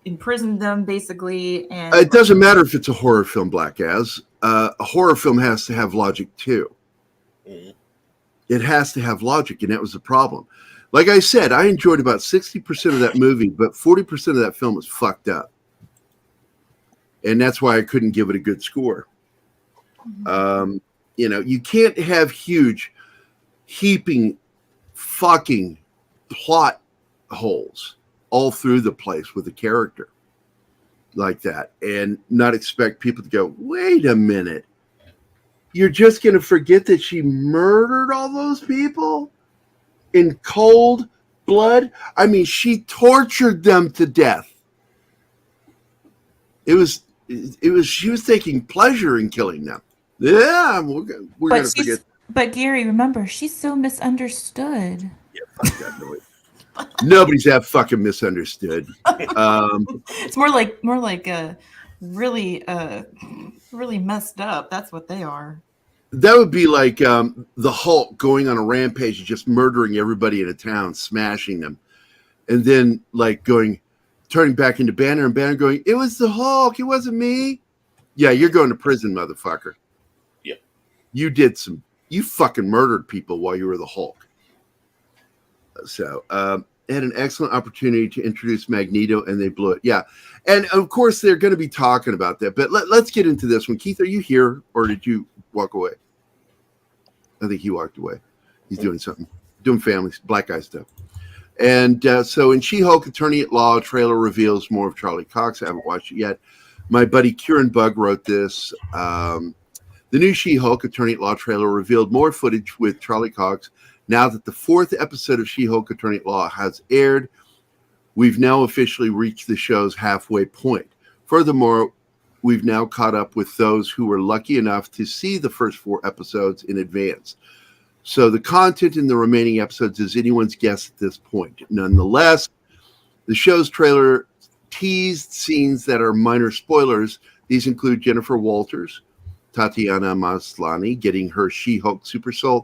imprisoned them basically. And it doesn't matter if it's a horror film, Black Az. A horror film has to have logic too. It has to have logic, and that was the problem. Like I said, I enjoyed about 60% of that movie, but 40% of that film was fucked up, and that's why I couldn't give it a good score. You can't have huge, heaping, fucking plot holes all through the place with a character like that and not expect people to go, wait a minute, you're just going to forget that she murdered all those people in cold blood? I mean, she tortured them to death. She was taking pleasure in killing them. Yeah, we're going to forget. But Gerry, remember, she's so misunderstood. Yeah, fuck that noise. Nobody's that fucking misunderstood. It's more like really messed up. That's what they are. That would be like the Hulk going on a rampage and just murdering everybody in a town, smashing them, and then turning back into Banner, and Banner going, "It was the Hulk. It wasn't me." Yeah, you're going to prison, motherfucker. Yeah, you fucking murdered people while you were the Hulk. So, had an excellent opportunity to introduce Magneto, and they blew it. Yeah, and of course they're going to be talking about that. But let's get into this one. Keith, are you here, or did you walk away? I think he walked away. He's doing something, doing family black guy stuff. And so, in She-Hulk Attorney at Law, trailer reveals more of Charlie Cox. I haven't watched it yet. My buddy Kieran Bug wrote this. The new She-Hulk Attorney at Law trailer revealed more footage with Charlie Cox. Now that the 4th episode of She-Hulk Attorney at Law has aired, we've now officially reached the show's halfway point. Furthermore, we've now caught up with those who were lucky enough to see the first 4 episodes in advance. So the content in the remaining episodes is anyone's guess at this point. Nonetheless, the show's trailer teased scenes that are minor spoilers. These include Jennifer Walters, Tatiana Maslany getting her She-Hulk super suit,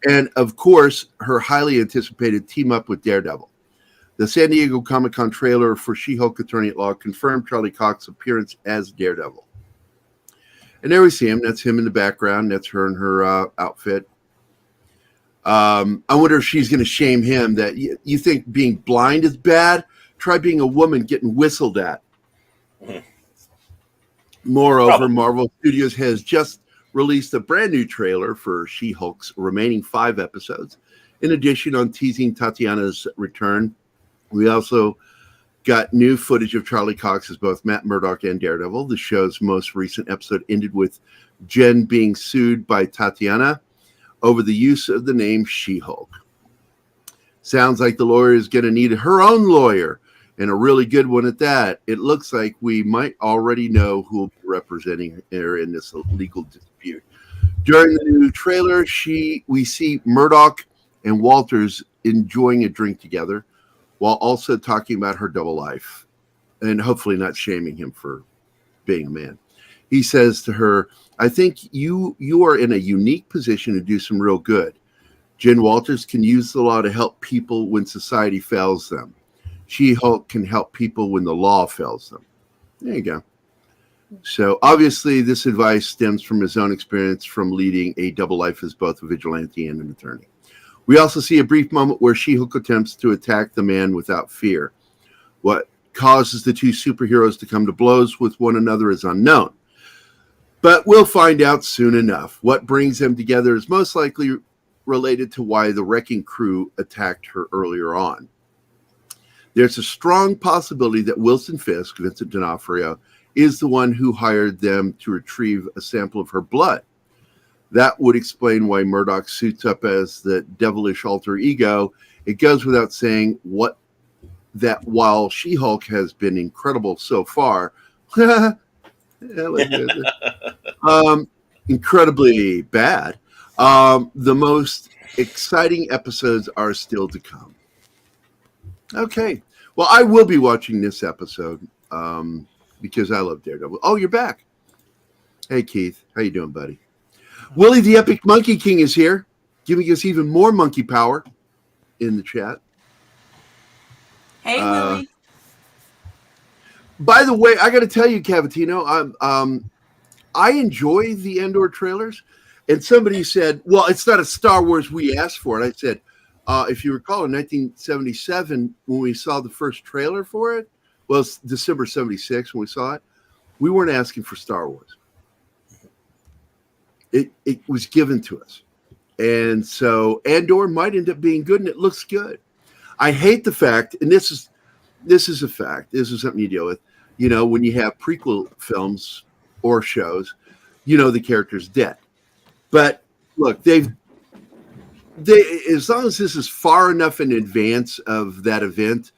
and of course her highly anticipated team up with Daredevil. The San Diego Comic-Con trailer for She-Hulk Attorney at Law confirmed Charlie Cox's appearance as Daredevil. And there we see him. That's him in the background. That's her in her outfit. I wonder if she's going to shame him that you think being blind is bad? Try being a woman getting whistled at. Moreover, Marvel Studios has just released a brand new trailer for She-Hulk's remaining 5 episodes. In addition, on teasing Tatiana's return, we also got new footage of Charlie Cox as both Matt Murdock and Daredevil. The show's most recent episode ended with Jen being sued by Tatiana over the use of the name She-Hulk. Sounds like the lawyer is going to need her own lawyer, and a really good one at that. It looks like we might already know who will be representing her in this legal dispute. During the new trailer, we see Murdock and Walters enjoying a drink together, while also talking about her double life and hopefully not shaming him for being a man. He says to her, I think you are in a unique position to do some real good. Jen Walters can use the law to help people when society fails them. She-Hulk can help people when the law fails them. There you go. So obviously this advice stems from his own experience from leading a double life as both a vigilante and an attorney. We also see a brief moment where She-Hulk attempts to attack the man without fear. What causes the two superheroes to come to blows with one another is unknown. But we'll find out soon enough. What brings them together is most likely related to why the Wrecking Crew attacked her earlier on. There's a strong possibility that Wilson Fisk, Vincent D'Onofrio, is the one who hired them to retrieve a sample of her blood. That would explain why Murdoch suits up as the devilish alter ego. It goes without saying that while She-Hulk has been incredible so far, incredibly bad, the most exciting episodes are still to come. Okay. Well, I will be watching this episode because I love Daredevil. Oh, you're back. Hey, Keith. How you doing, buddy? Willie the Epic Monkey King is here, giving us even more monkey power in the chat. Hey, Willie. By the way, I got to tell you, Cavatino, I enjoy the Andor trailers. And somebody said, well, it's not a Star Wars we asked for it. I said, if you recall, in 1977, when we saw the first trailer for it, well, it's December 76 when we saw it, we weren't asking for Star Wars. It was given to us. And so Andor might end up being good, and it looks good. I hate the fact, and this is a fact, this is something you deal with, you know, when you have prequel films or shows, you know the character's dead. But look, they as long as this is far enough in advance of that event,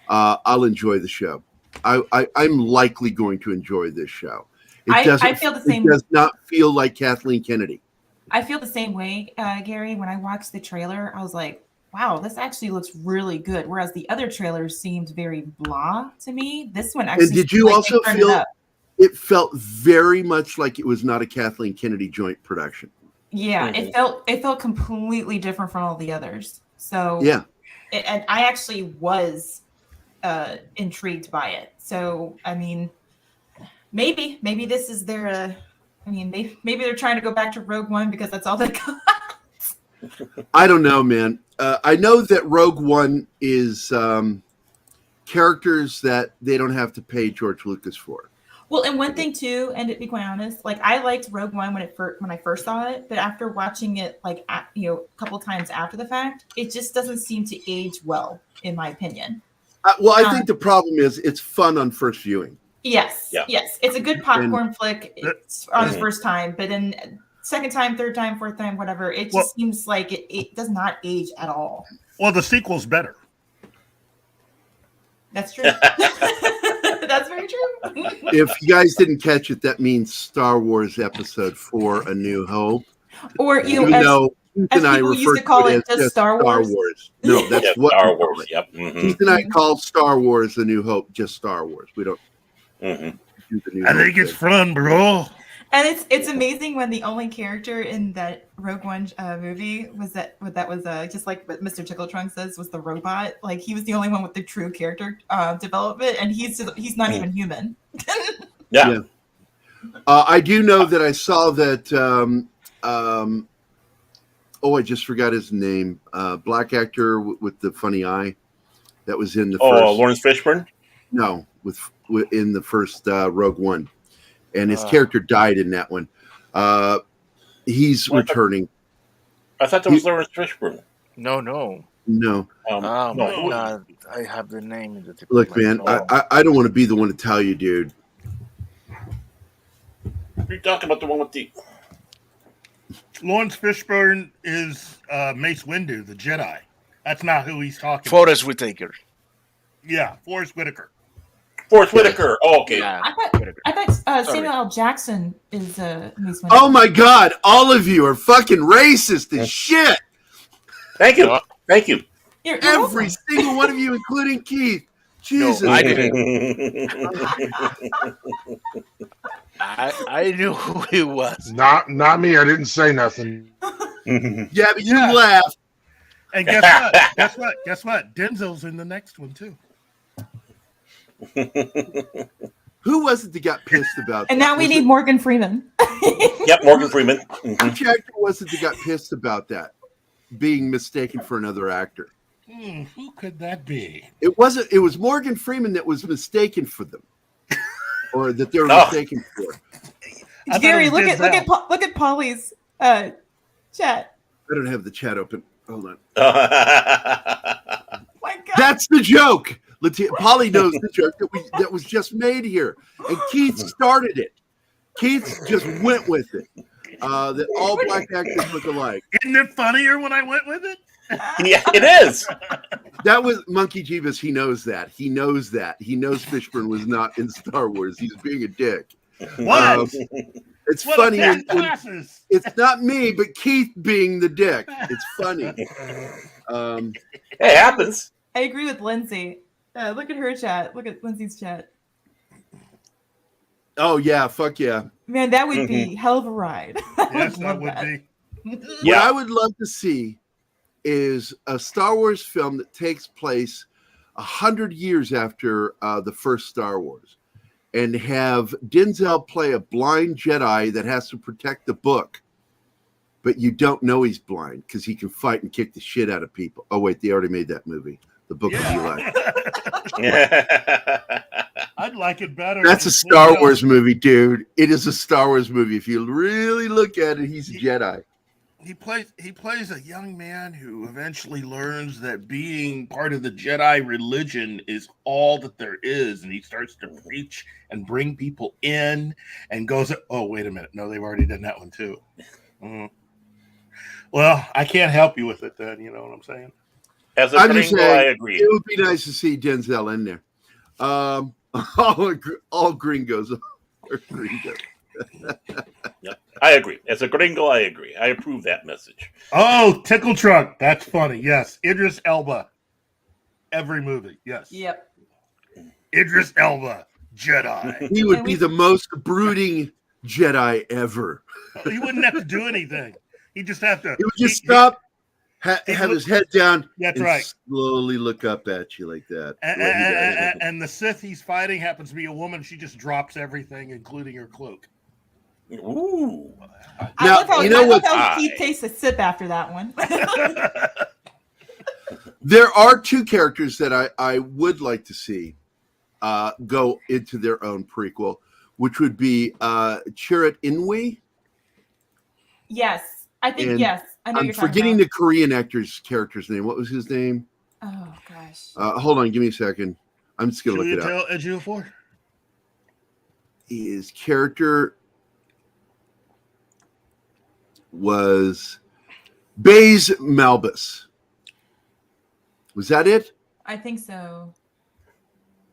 I'll enjoy the show. I'm likely going to enjoy this show. I feel the same. It does not feel like Kathleen Kennedy. I feel the same way, Gary. When I watched the trailer, I was like, wow, this actually looks really good. Whereas the other trailers seemed very blah to me. This one actually. And did you also feel it felt very much like it was not a Kathleen Kennedy joint production? Yeah, it felt completely different from all the others. So yeah, and I actually was intrigued by it. So I mean, maybe this is their. Maybe they're trying to go back to Rogue One because that's all they got. I don't know, man. I know that Rogue One is characters that they don't have to pay George Lucas for. Well, and one thing too, and to be quite honest, like I liked Rogue One when I first saw it, but after watching it like a couple times after the fact, it just doesn't seem to age well, in my opinion. I think the problem is it's fun on first viewing. Yes, yes, it's a good popcorn flick on the first time, but then second time, third time, fourth time, whatever, it just seems like it does not age at all. Well, the sequel's better. That's true. That's very true. If you guys didn't catch it, that means Star Wars Episode 4: A New Hope. Or as people used to call it just Star Wars. No, that's what Star Wars. Yep. Mm-hmm. Keith and I call Star Wars: A New Hope just Star Wars. We don't. Do the New I Hope think it's thing. fun, bro. And it's amazing when the only character in that Rogue One movie was just like what Mr. Tickletrunk says was the robot. Like he was the only one with the true character development, and he's not even human. Yeah. I do know that I saw that. I just forgot his name. Black actor with the funny eye that was in the first. Lawrence Fishburne. No, in the first Rogue One. And his character died in that one. He's returning. I thought that was Lawrence Fishburne. No. No. Oh my God! I have the name in the tip. Look, man, I don't want to be the one to tell you, dude. You're talking about the one with the Lawrence Fishburne is Mace Windu, the Jedi. That's not who he's talking Forrest Whitaker. Yeah, Forrest Whitaker. Forrest Whitaker. Oh, okay. Yeah. I thought Samuel L. Jackson is Mace Windu. Oh my God! All of you are fucking racist as shit. Thank you. Thank you. You're Every single one of you, including Keith. Jesus. No, I didn't. I knew who he was. Not me. I didn't say nothing. Yeah, but you laughed. And guess what? Denzel's in the next one too. Who was it that got pissed about that? And now we need Morgan Freeman. Yep, Morgan Freeman. Which actor was it that got pissed about that? being mistaken for another actor. Who could that be? It wasn't. It was Morgan Freeman that was mistaken for them, or that they were Oh. mistaken for. Gerry, look at Polly's chat. I don't have the chat open. Hold on. My God. That's the joke. Polly knows the joke that was just made here, and Keith started it. Keith just went with it. That all black actors look alike. Isn't it funnier when I went with it? Yeah, it is. That was Monkey Jeebus. He knows that. He knows that. He knows Fishburne was not in Star Wars. He's being a dick. What? It's What funny. a passes. It's not me, but Keith being the dick. It's funny. It happens. I agree with Lindsay. Look at her chat. Look at Lindsay's chat. Oh yeah, fuck yeah. Man, that would be hell of a ride. Yes, that would be. What I would love to see is a Star Wars film that takes place 100 years after the first Star Wars, and have Denzel play a blind Jedi that has to protect the book, but you don't know he's blind because he can fight and kick the shit out of people. Oh wait, they already made that movie, The Book of Eli. I'd like it better. That's a Star Wars movie, dude. It is a Star Wars movie. If you really look at it, he's a Jedi. He plays a young man who eventually learns that being part of the Jedi religion is all that there is, and he starts to preach and bring people in, and goes, oh, wait a minute, no, they've already done that one too. Well, I can't help you with it then, you know what I'm saying? As a I'm just gringo, I saying, agree. it would be nice to see Denzel in there. All gringos are gringos. Yep, I agree. As a gringo, I agree. I approve that message. Oh, Tickle Truck. That's funny. Yes. Idris Elba. Every movie. Yes. Yep. Idris Elba. Jedi. He would be the most brooding Jedi ever. He wouldn't have to do anything. He'd just have to. He would just stop, have his head down, That's and right. slowly look up at you like that. And the Sith he's fighting happens to be a woman. She just drops everything, including her cloak. Ooh. I Now, love how, you know what? Keith takes a sip after that one. There are two characters that I would like to see go into their own prequel, which would be Chirrut Inouye. Yes. I think, And yes. I know I'm you're talking forgetting about. the Korean actor's character's name. What was his name? Oh, gosh. Hold on, give me a second. I'm just going to look it up. Ejiofor? His character was Baze Malbus. Was that it? I think so.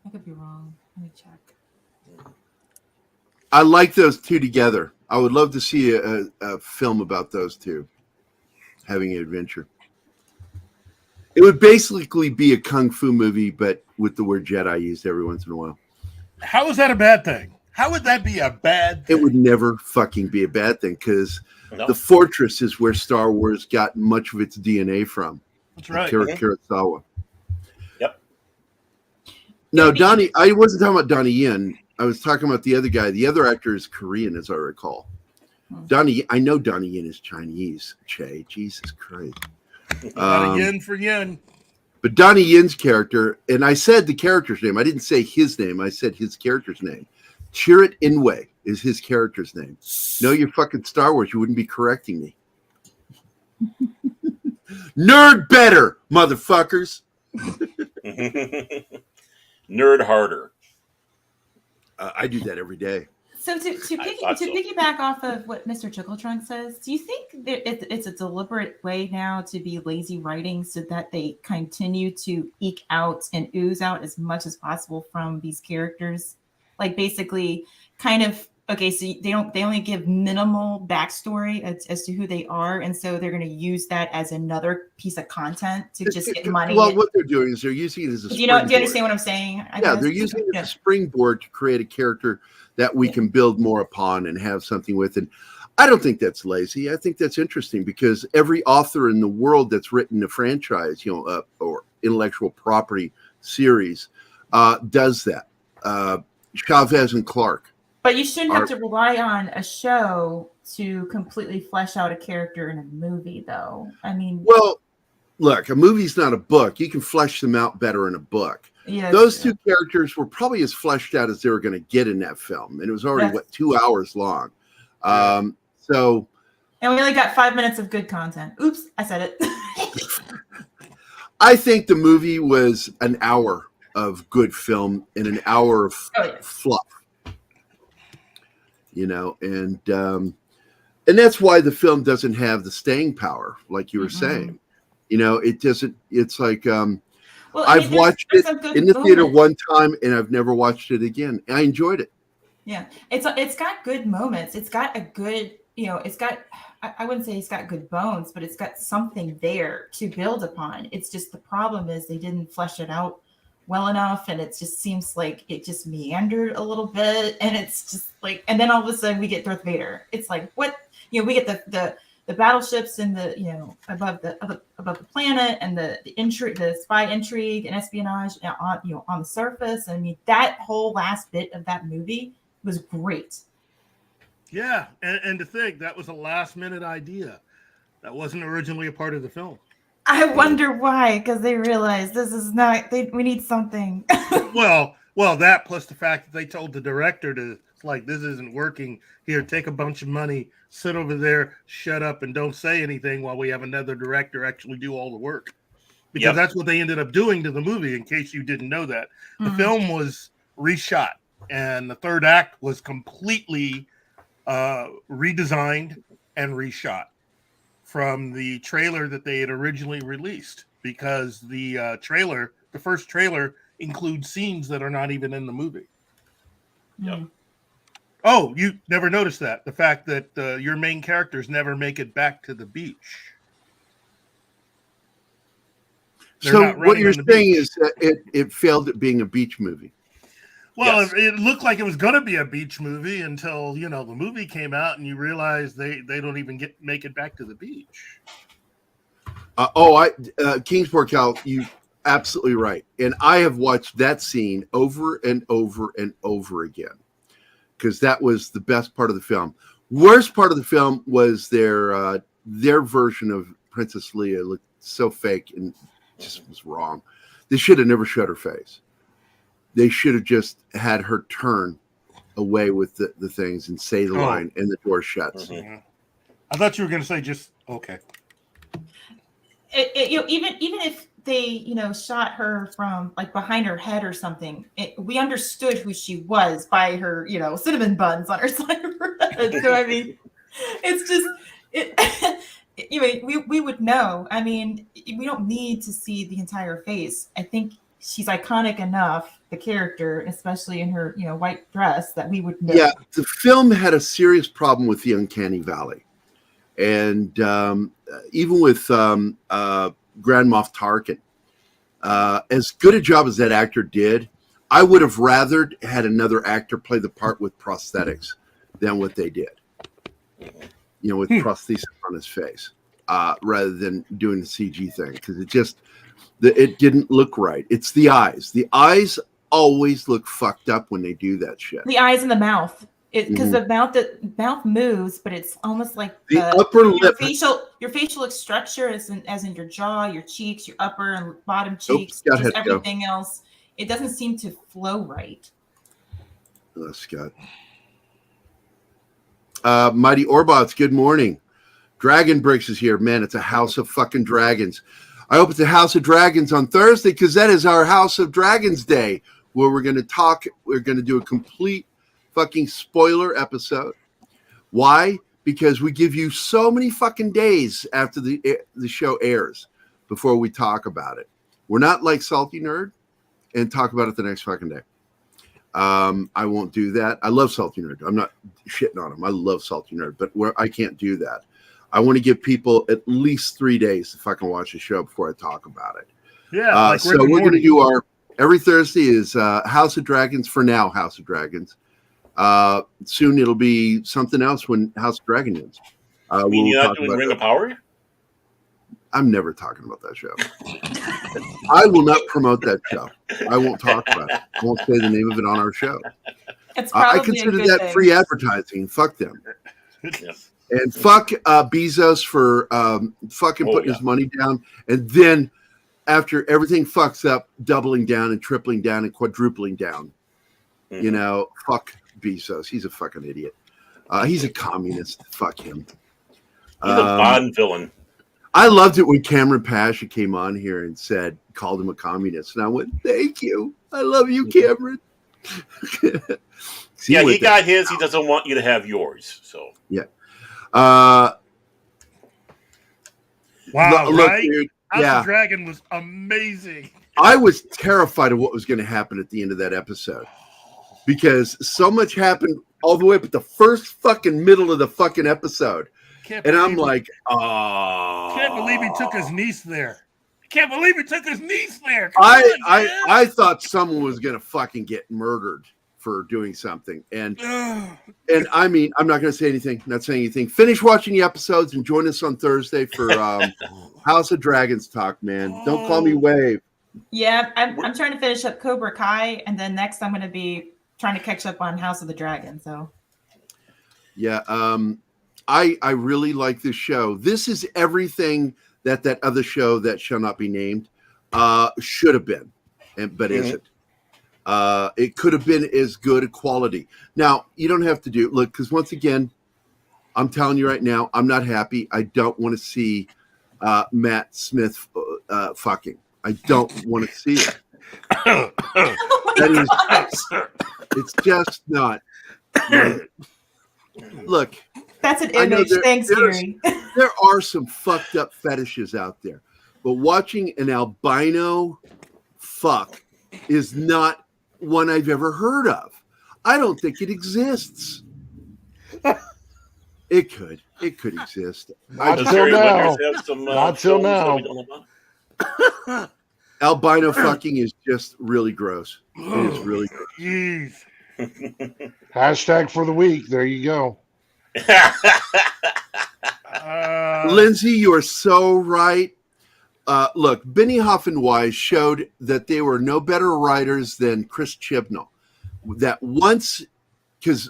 I could be wrong. Let me check. I like those two together. I would love to see a film about those two having an adventure. It would basically be a kung fu movie, but with the word Jedi used every once in a while. How is that a bad thing? How would that be a bad thing? It would never fucking be a bad thing because the Fortress is where Star Wars got much of its DNA from. That's right. Kurosawa. Yep. No, Donnie, I wasn't talking about Donnie Yen. I was talking about the other guy. The other actor is Korean, as I recall. I know Donnie Yen is Chinese. Che, Jesus Christ. Yen for yen. But Donnie Yen's character, and I said the character's name. I didn't say his name. I said his character's name. Chirrut Inouye is his character's name. No, you're fucking Star Wars. You wouldn't be correcting me. Nerd better, motherfuckers. Nerd harder. I do that every day. So to piggyback off of what Mr. Chickletrunk says, do you think that it's a deliberate way now to be lazy writing so that they continue to eke out and ooze out as much as possible from these characters? Like basically kind of, okay, so they only give minimal backstory as to who they are. And so they're going to use that as another piece of content to just get money. Well, what they're doing is they're using it as a do springboard. you understand what I'm saying? They're using it as a springboard to create a character that we can build more upon and have something with. And I don't think that's lazy. I think that's interesting because every author in the world that's written a franchise, or intellectual property series, does that. Chavez and Clark. But you shouldn't have to rely on a show to completely flesh out a character in a movie, though. I mean, well, look, a movie's not a book. You can flesh them out better in a book. yeah, Those two characters were probably as fleshed out as they were going to get in that film, and it was already 2 hours long. So, and we only got 5 minutes of good content. Oops, I said it. I think the movie was an hour of good film and an hour of fluff. You know, and that's why the film doesn't have the staying power, like you were saying. You know, it doesn't. It's like I've watched it in the theater one time, and I've never watched it again. I enjoyed it. Yeah, it's got good moments. It's got a good, it's got. I wouldn't say it's got good bones, but it's got something there to build upon. It's just the problem is they didn't flesh it out well enough, and it just seems like it just meandered a little bit, and it's just like, and then all of a sudden we get Darth Vader. It's like, what, we get the battleships and the above the planet, and the intrigue, the spy intrigue and espionage on the surface. I mean, that whole last bit of that movie was great. Yeah, and to think that was a last minute idea that wasn't originally a part of the film. I wonder why, because they realized this is not. We need something. well, that plus the fact that they told the director this isn't working. Here, take a bunch of money, sit over there, shut up, and don't say anything while we have another director actually do all the work. Because that's what they ended up doing to the movie. In case you didn't know that, the film was reshot, and the third act was completely redesigned and reshot from the trailer that they had originally released, because the first trailer includes scenes that are not even in the movie. Yep. Oh, you never noticed that, the fact that your main characters never make it back to the beach. So what you're saying is that it failed at being a beach movie. Well, it looked like it was going to be a beach movie until, the movie came out and you realize they don't even make it back to the beach. Kingsport Cal, you absolutely right. And I have watched that scene over and over and over again, because that was the best part of the film. Worst part of the film was their version of Princess Leia. Looked so fake and just was wrong. They should have never showed her face. They should have just had her turn away with the things and say the line, and the door shuts. Mm-hmm. I thought you were going to say just okay. Even if they shot her from like behind her head or something, we understood who she was by her cinnamon buns on her side of her head. So I mean, it's just we would know. I mean, we don't need to see the entire face. I think she's iconic enough, the character, especially in her white dress, that we would know. Yeah, the film had a serious problem with the uncanny valley, and even with Grand Moff Tarkin, as good a job as that actor did, I would have rather had another actor play the part with prosthetics than what they did. With prosthesis on his face, rather than doing the CG thing, because it didn't look right. It's the eyes. The eyes always look fucked up when they do that shit. The eyes and the mouth, because the mouth moves, but it's almost like the upper lip. Your facial structure, as in your jaw, your cheeks, your upper and bottom cheeks, just everything else. It doesn't seem to flow right. Oh, Scott. Mighty Orbots, good morning. Dragon Bricks is here. Man, it's a house of fucking dragons. I hope it's a House of Dragons on Thursday, because that is our House of Dragons Day, where we're going to do a complete fucking spoiler episode. Why? Because we give you so many fucking days after the show airs before we talk about it. We're not like Salty Nerd and talk about it the next fucking day. I won't do that. I love Salty Nerd. I'm not shitting on him. I love Salty Nerd, but I can't do that. I want to give people at least 3 days to fucking watch the show before I talk about it. Yeah. So we're going to do every Thursday is House of Dragons for now. House of Dragons. Soon it'll be something else when House of Dragon ends. You mean you're not doing Ring of Power? I'm never talking about that show. I will not promote that show. I won't talk about it. I won't say the name of it on our show. It's probably I consider that free advertising. Fuck them. Yes. And fuck Bezos for fucking putting his money down, and then after everything fucks up, doubling down and tripling down and quadrupling down. Mm-hmm. You know, fuck Bezos. He's a fucking idiot. He's a communist. Fuck him. He's a Bond villain. I loved it when Cameron Pasha came on here and called him a communist, and I went, "Thank you. I love you, Cameron." Yeah, he got his. He doesn't want you to have yours. So yeah. Wow, Look, right? dude, House yeah. of Dragon was amazing. I was terrified of what was going to happen at the end of that episode because so much happened all the way up at the first fucking middle of the fucking episode. And I'm like, oh. Can't believe he took his niece there. Can't believe he took his niece there. I thought someone was going to fucking get murdered for doing something. And I mean, I'm not going to say anything, not saying anything. Finish watching the episodes and join us on Thursday for House of Dragons talk, man. Don't call me Wave. Yeah, I'm trying to finish up Cobra Kai, and then next I'm going to be trying to catch up on House of the Dragon. So, yeah, I really like this show. This is everything that other show that shall not be named should have been, but isn't. It could have been as good a quality. Now, you don't have to look, because once again, I'm telling you right now, I'm not happy. I don't want to see Matt Smith fucking. I don't want to see it. It's just not. Look. That's an image. Thanks, Gerry. There are some fucked up fetishes out there, but watching an albino fuck is not one I've ever heard of. I don't think it exists. It could exist. Not till now. Albino fucking is just really gross. It is really gross. Jeez. Hashtag for the week. There you go. Lindsay, you are so right. Look, Benioff and Weiss showed that they were no better writers than Chris Chibnall. That once, because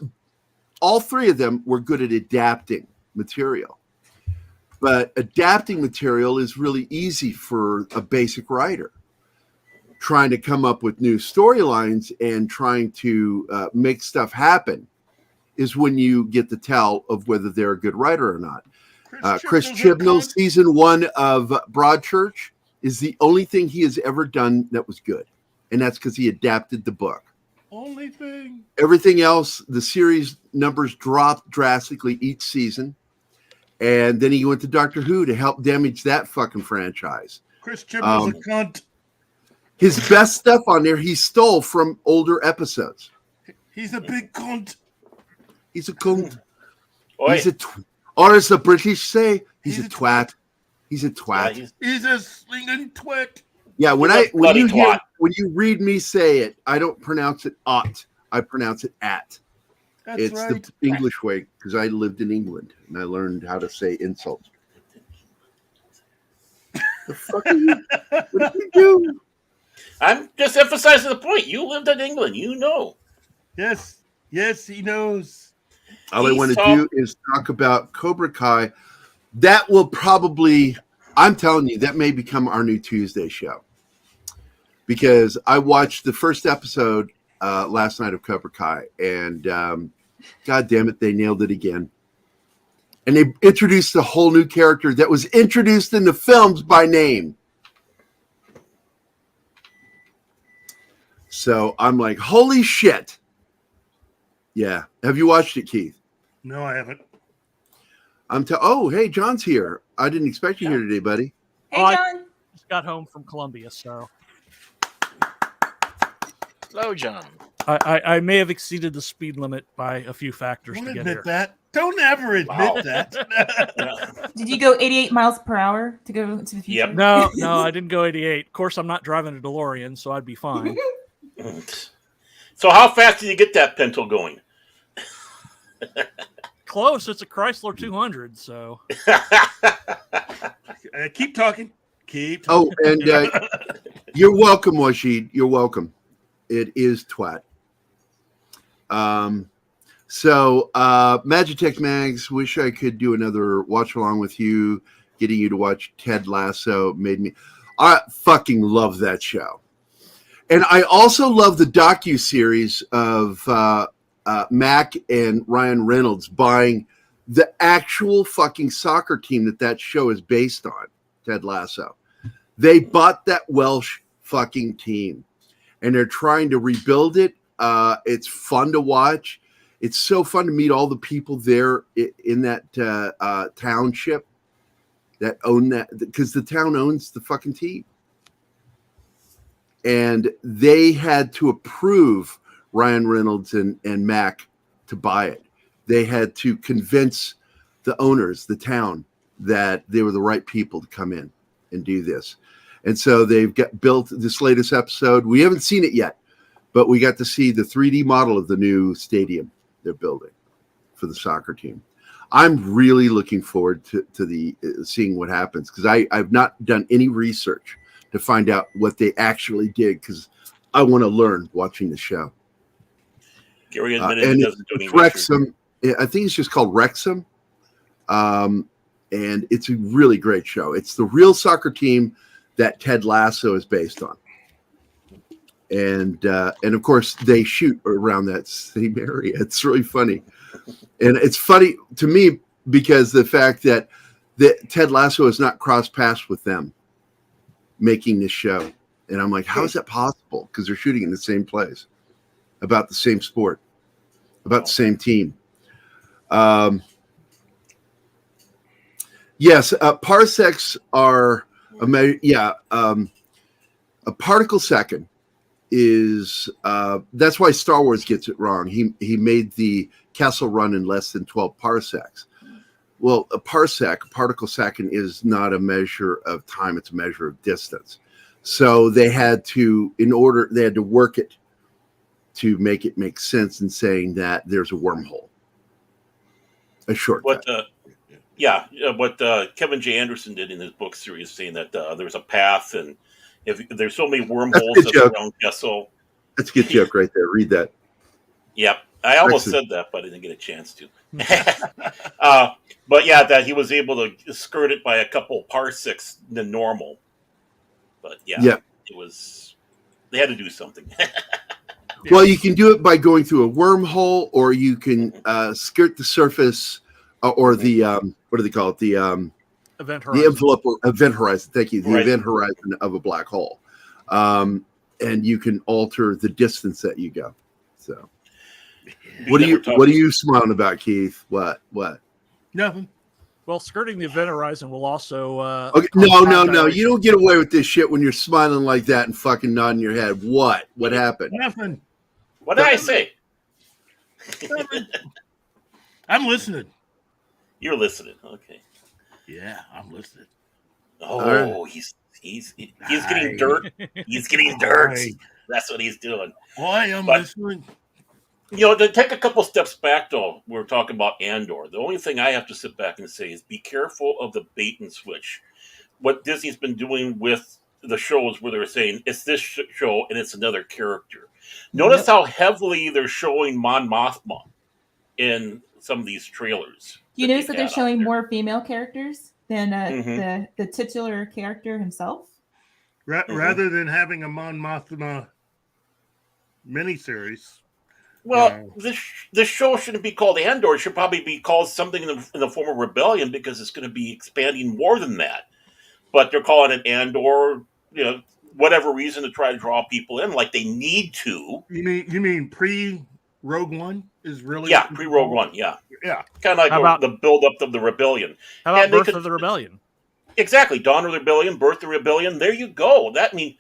all three of them were good at adapting material. But adapting material is really easy for a basic writer. Trying to come up with new storylines and trying to make stuff happen is when you get the tell of whether they're a good writer or not. Chris Chibnall, season 1 of Broadchurch, is the only thing he has ever done that was good. And that's because he adapted the book. Only thing. Everything else, the series numbers dropped drastically each season. And then he went to Doctor Who to help damage that fucking franchise. Chris Chibnall's a cunt. His best stuff on there, he stole from older episodes. He's a big cunt. He's a cunt. Or as the British say, he's a twat. He's a twat. He's a slinging twat. Yeah, when you read me say it, I don't pronounce it "ot." I pronounce it "at." It's right. The English way because I lived in England and I learned how to say insults. The fuck are you? What did you do? I'm just emphasizing the point. You lived in England. You know. Yes, he knows. All I want to do is talk about Cobra Kai. That will probably, I'm telling you, that may become our new Tuesday show. Because I watched the first episode last night of Cobra Kai, and God damn it, they nailed it again. And they introduced a whole new character that was introduced in the films by name. So I'm like, holy shit. Yeah. Have you watched it, Keith? No, I haven't. Oh, hey, John's here. I didn't expect you here today, buddy. Hey, John. I just got home from Columbia, so. Hello, John. I may have exceeded the speed limit by a few factors Don't to get admit here. that. Don't ever admit that. Did you go 88 miles per hour to go to the future? Yep. No, I didn't go 88. Of course, I'm not driving a DeLorean, so I'd be fine. So how fast did you get that Pinto going? Close. It's a Chrysler 200, so. Keep talking. Keep talking. Oh, and you're welcome, Washid. You're welcome. It is twat. So, Magitech Mags, wish I could do another watch along with you. Getting you to watch Ted Lasso made me. I fucking love that show. And I also love the docu-series of Mac and Ryan Reynolds buying the actual fucking soccer team that show is based on, Ted Lasso. They bought that Welsh fucking team, and they're trying to rebuild it. It's fun to watch. It's so fun to meet all the people there in that township that own that, because the town owns the fucking team. And they had to approve Ryan Reynolds and Mac to buy it. They had to convince the owners, the town, that they were the right people to come in and do this. And so they've built this latest episode. We haven't seen it yet, but we got to see the 3D model of the new stadium they're building for the soccer team. I'm really looking forward to the seeing what happens, because I've not done any research to find out what they actually did, because I want to learn watching the show. Gerry admitted and he doesn't do any Wrexham. I think it's just called Wrexham, and it's a really great show. It's the real soccer team that Ted Lasso is based on, and of course they shoot around that same area. It's really funny. And it's funny to me because the fact that Ted Lasso has not crossed paths with them making this show. And I'm like, how is that possible? Because they're shooting in the same place, about the same sport, about the same team. Yes, parsecs are a particle second is that's why Star Wars gets it wrong. He made the Kessel Run in less than 12 parsecs. Well, a particle second, is not a measure of time; it's a measure of distance. So they had to work it to make it make sense in saying that there's a wormhole, a shortcut. What Kevin J. Anderson did in his book series, saying that there's a path, and if there's so many wormholes around Kessel. That's a good joke right there. Read that. Yep. I almost said that, but I didn't get a chance to. But yeah, that he was able to skirt it by a couple parsecs than normal. But it was, they had to do something. Well, you can do it by going through a wormhole, or you can skirt the surface or the, what do they call it? The event horizon. The envelope or event horizon. Thank you. The event horizon of a black hole. And you can alter the distance that you go. So. What are you smiling about, Keith? What? Nothing. Well, skirting the event horizon will also. Okay. No. You don't get away with this shit when you're smiling like that and fucking nodding your head. What? What happened? Nothing. What did I say? I'm listening. You're listening. Okay. Yeah, I'm listening. Oh, he's getting dirt. He's getting dirt. That's what he's doing. Boy, I'm listening. You know, to take a couple steps back, though, we were talking about Andor. The only thing I have to sit back and say is be careful of the bait and switch. What Disney's been doing with the shows where they're saying it's this show and it's another character. Notice how heavily they're showing Mon Mothma in some of these trailers. You notice that they're showing more female characters than the titular character himself? Rather than having a Mon Mothma miniseries. Well, this show shouldn't be called Andor. It should probably be called something in the form of Rebellion, because it's going to be expanding more than that. But they're calling it Andor, whatever reason to try to draw people in, like they need to. You mean pre-Rogue One is really? Yeah, pre-Rogue One, yeah. Kind of like the build-up of the Rebellion. How about Birth of the Rebellion? Exactly. Dawn of the Rebellion, Birth of the Rebellion. There you go. That means...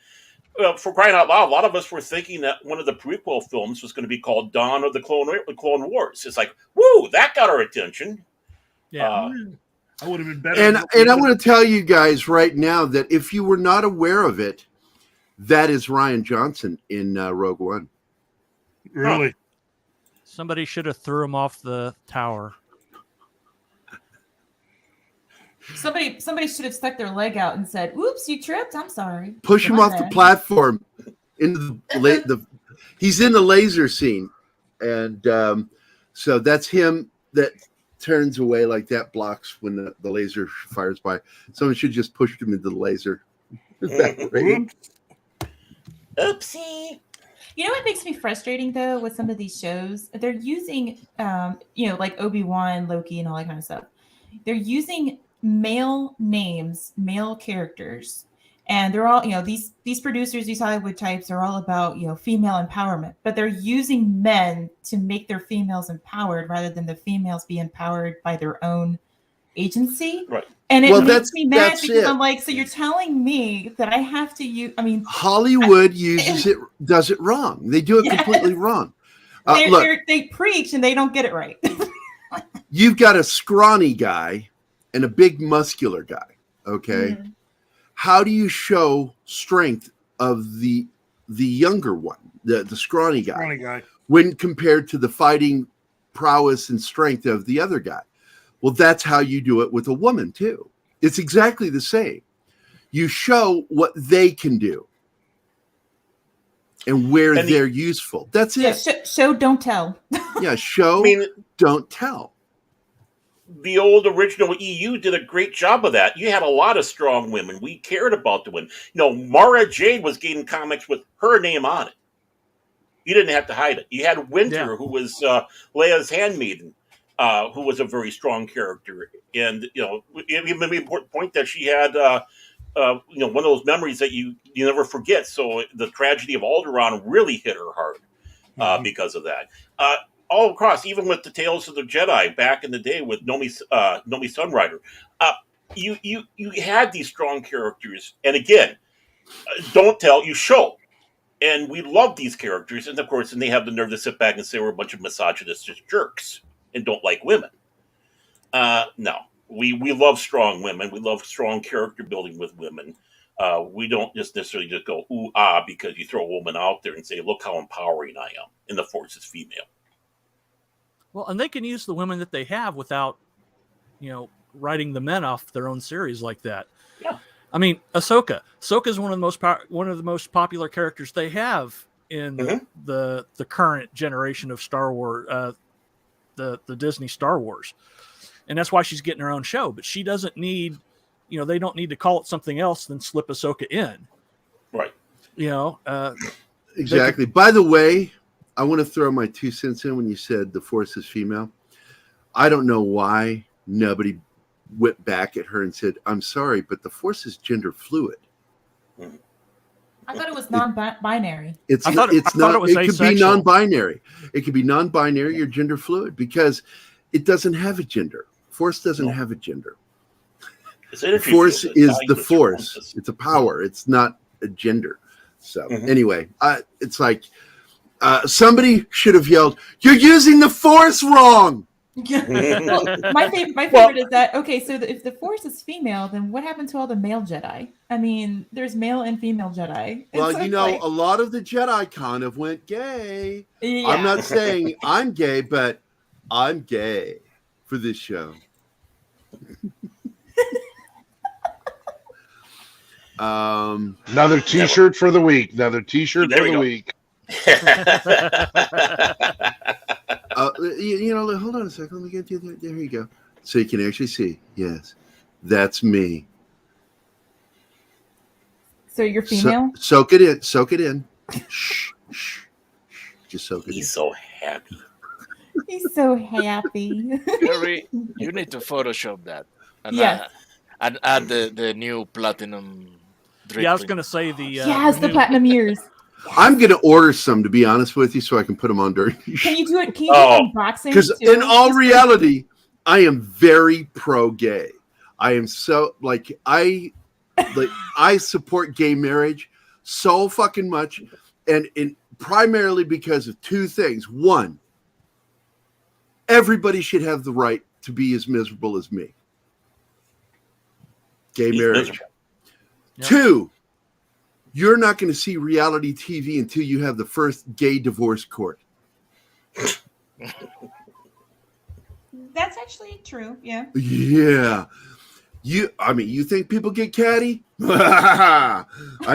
for crying out loud, a lot of us were thinking that one of the prequel films was going to be called Dawn of the Clone Wars. It's like, woo, that got our attention. Yeah, I would have been better. And I want to tell you guys right now that if you were not aware of it, that is Rian Johnson in Rogue One. Really? Somebody should have threw him off the tower. Somebody should have stuck their leg out and said, "Oops, you tripped. I'm sorry." Push him off the platform into the he's in the laser scene, and So that's him that turns away like that, blocks when the laser fires by. Someone should just push him into the laser. Oopsie. You know what makes me frustrating though with some of these shows? They're using, like Obi-Wan, Loki, and all that kind of stuff. They're using male names, male characters, and they're all, these producers, these Hollywood types are all about, female empowerment, but they're using men to make their females empowered rather than the females be empowered by their own agency. Right. And it makes me mad because I'm like, so you're telling me that I have to use, Hollywood does it wrong. They do it completely wrong. They preach and they don't get it right. You've got a scrawny guy and a big muscular guy. Okay. Mm-hmm. How do you show strength of the younger one, the scrawny guy, when compared to the fighting prowess and strength of the other guy? Well, that's how you do it with a woman too. It's exactly the same. You show what they can do and where they're useful. That's it. Yeah, show, don't tell. Yeah, show, don't tell. The old original EU did a great job of that. You had a lot of strong women. We cared about the women. Mara Jade was getting comics with her name on it. You didn't have to hide it. You had Winter, who was Leia's handmaiden. Who was a very strong character, and it made me important point that she had one of those memories that you never forget. So the tragedy of Alderaan really hit her hard because of that. All across, even with the Tales of the Jedi back in the day with Nomi Sunrider, you had these strong characters, and again, don't tell, you show. And we love these characters, and of course, they have the nerve to sit back and say we're a bunch of misogynistic jerks and don't like women. No, we love strong women. We love strong character building with women. We don't just necessarily just go ooh ah because you throw a woman out there and say, look how empowering I am, and the Force is female. Well, and they can use the women that they have without, writing the men off their own series like that. Yeah. I mean, Ahsoka. Ahsoka is one of the most popular characters they have in the current generation of Star Wars. The Disney Star Wars, and that's why she's getting her own show. But she doesn't need, they don't need to call it something else than slip Ahsoka in, right? Exactly. By the way, I want to throw my 2 cents in when you said the Force is female. I don't know why nobody went back at her and said, "I'm sorry, but the Force is gender fluid." I thought it was non-binary. It could be non-binary. It could be non-binary or gender fluid because it doesn't have a gender. Force doesn't have a gender. Force is the Force. It's a power. It's not a gender. So anyway, it's like somebody should have yelled, "You're using the Force wrong!" Well, my favorite is that, okay, so if the Force is female, then what happened to all the male Jedi? I mean, there's male and female Jedi. Well, a lot of the Jedi kind of went gay. Yeah. I'm not saying I'm gay, but I'm gay for this show. Another T-shirt for the week. Another T-shirt for the week. Hold on a second. Let me get you there. There you go. So you can actually see. Yes, that's me. So you're female? Soak it in. Soak it in. Shh. Just soak it in. He's so happy. He's so happy. Gerry, you need to Photoshop that. And add the new platinum drip. Yeah, I was going to say the platinum ears. I'm going to order some, to be honest with you, so I can put them on during. Can you do it? Can you do unboxing? Because in all reality, I am very pro-gay. I am so I support gay marriage so fucking much, and primarily because of 2 things. 1, everybody should have the right to be as miserable as me. Gay marriage. Yep. 2, you're not going to see reality TV until you have the first gay divorce court. That's actually true. Yeah. Yeah. You think people get catty? I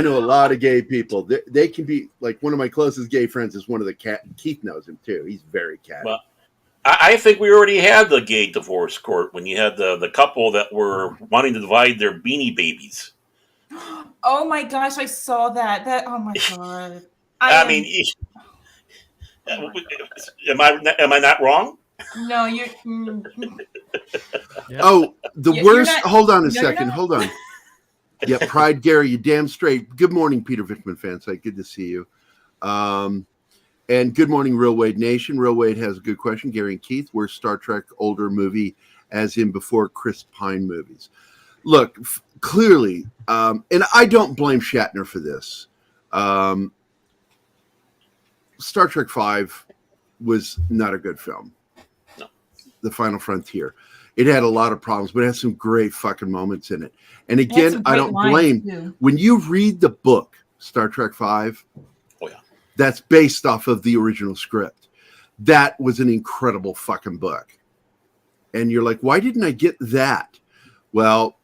know a lot of gay people. They can be like, one of my closest gay friends is one of the cat. Keith knows him too. He's very catty. Well, I think we already had the gay divorce court when you had the couple that were wanting to divide their Beanie Babies. Oh my gosh, I saw that. Oh my god. I mean, am I not wrong? No, you're. Oh, the You're worst. not- Hold on a no, you're second. not. Hold on. Yeah, Pride Gary, you damn straight. Good morning, Peter Vickman fan site. Good to see you. And good morning, Real Wade Nation. Real Wade has a good question. Gary and Keith, worst Star Trek older movie, as in before Chris Pine movies? Look, clearly, and I don't blame Shatner for this. Star Trek V was not a good film. No. The Final Frontier. It had a lot of problems, but it had some great fucking moments in it. And again, I don't blame. When you read the book, Star Trek V, that's based off of the original script. That was an incredible fucking book. And you're like, why didn't I get that? Well,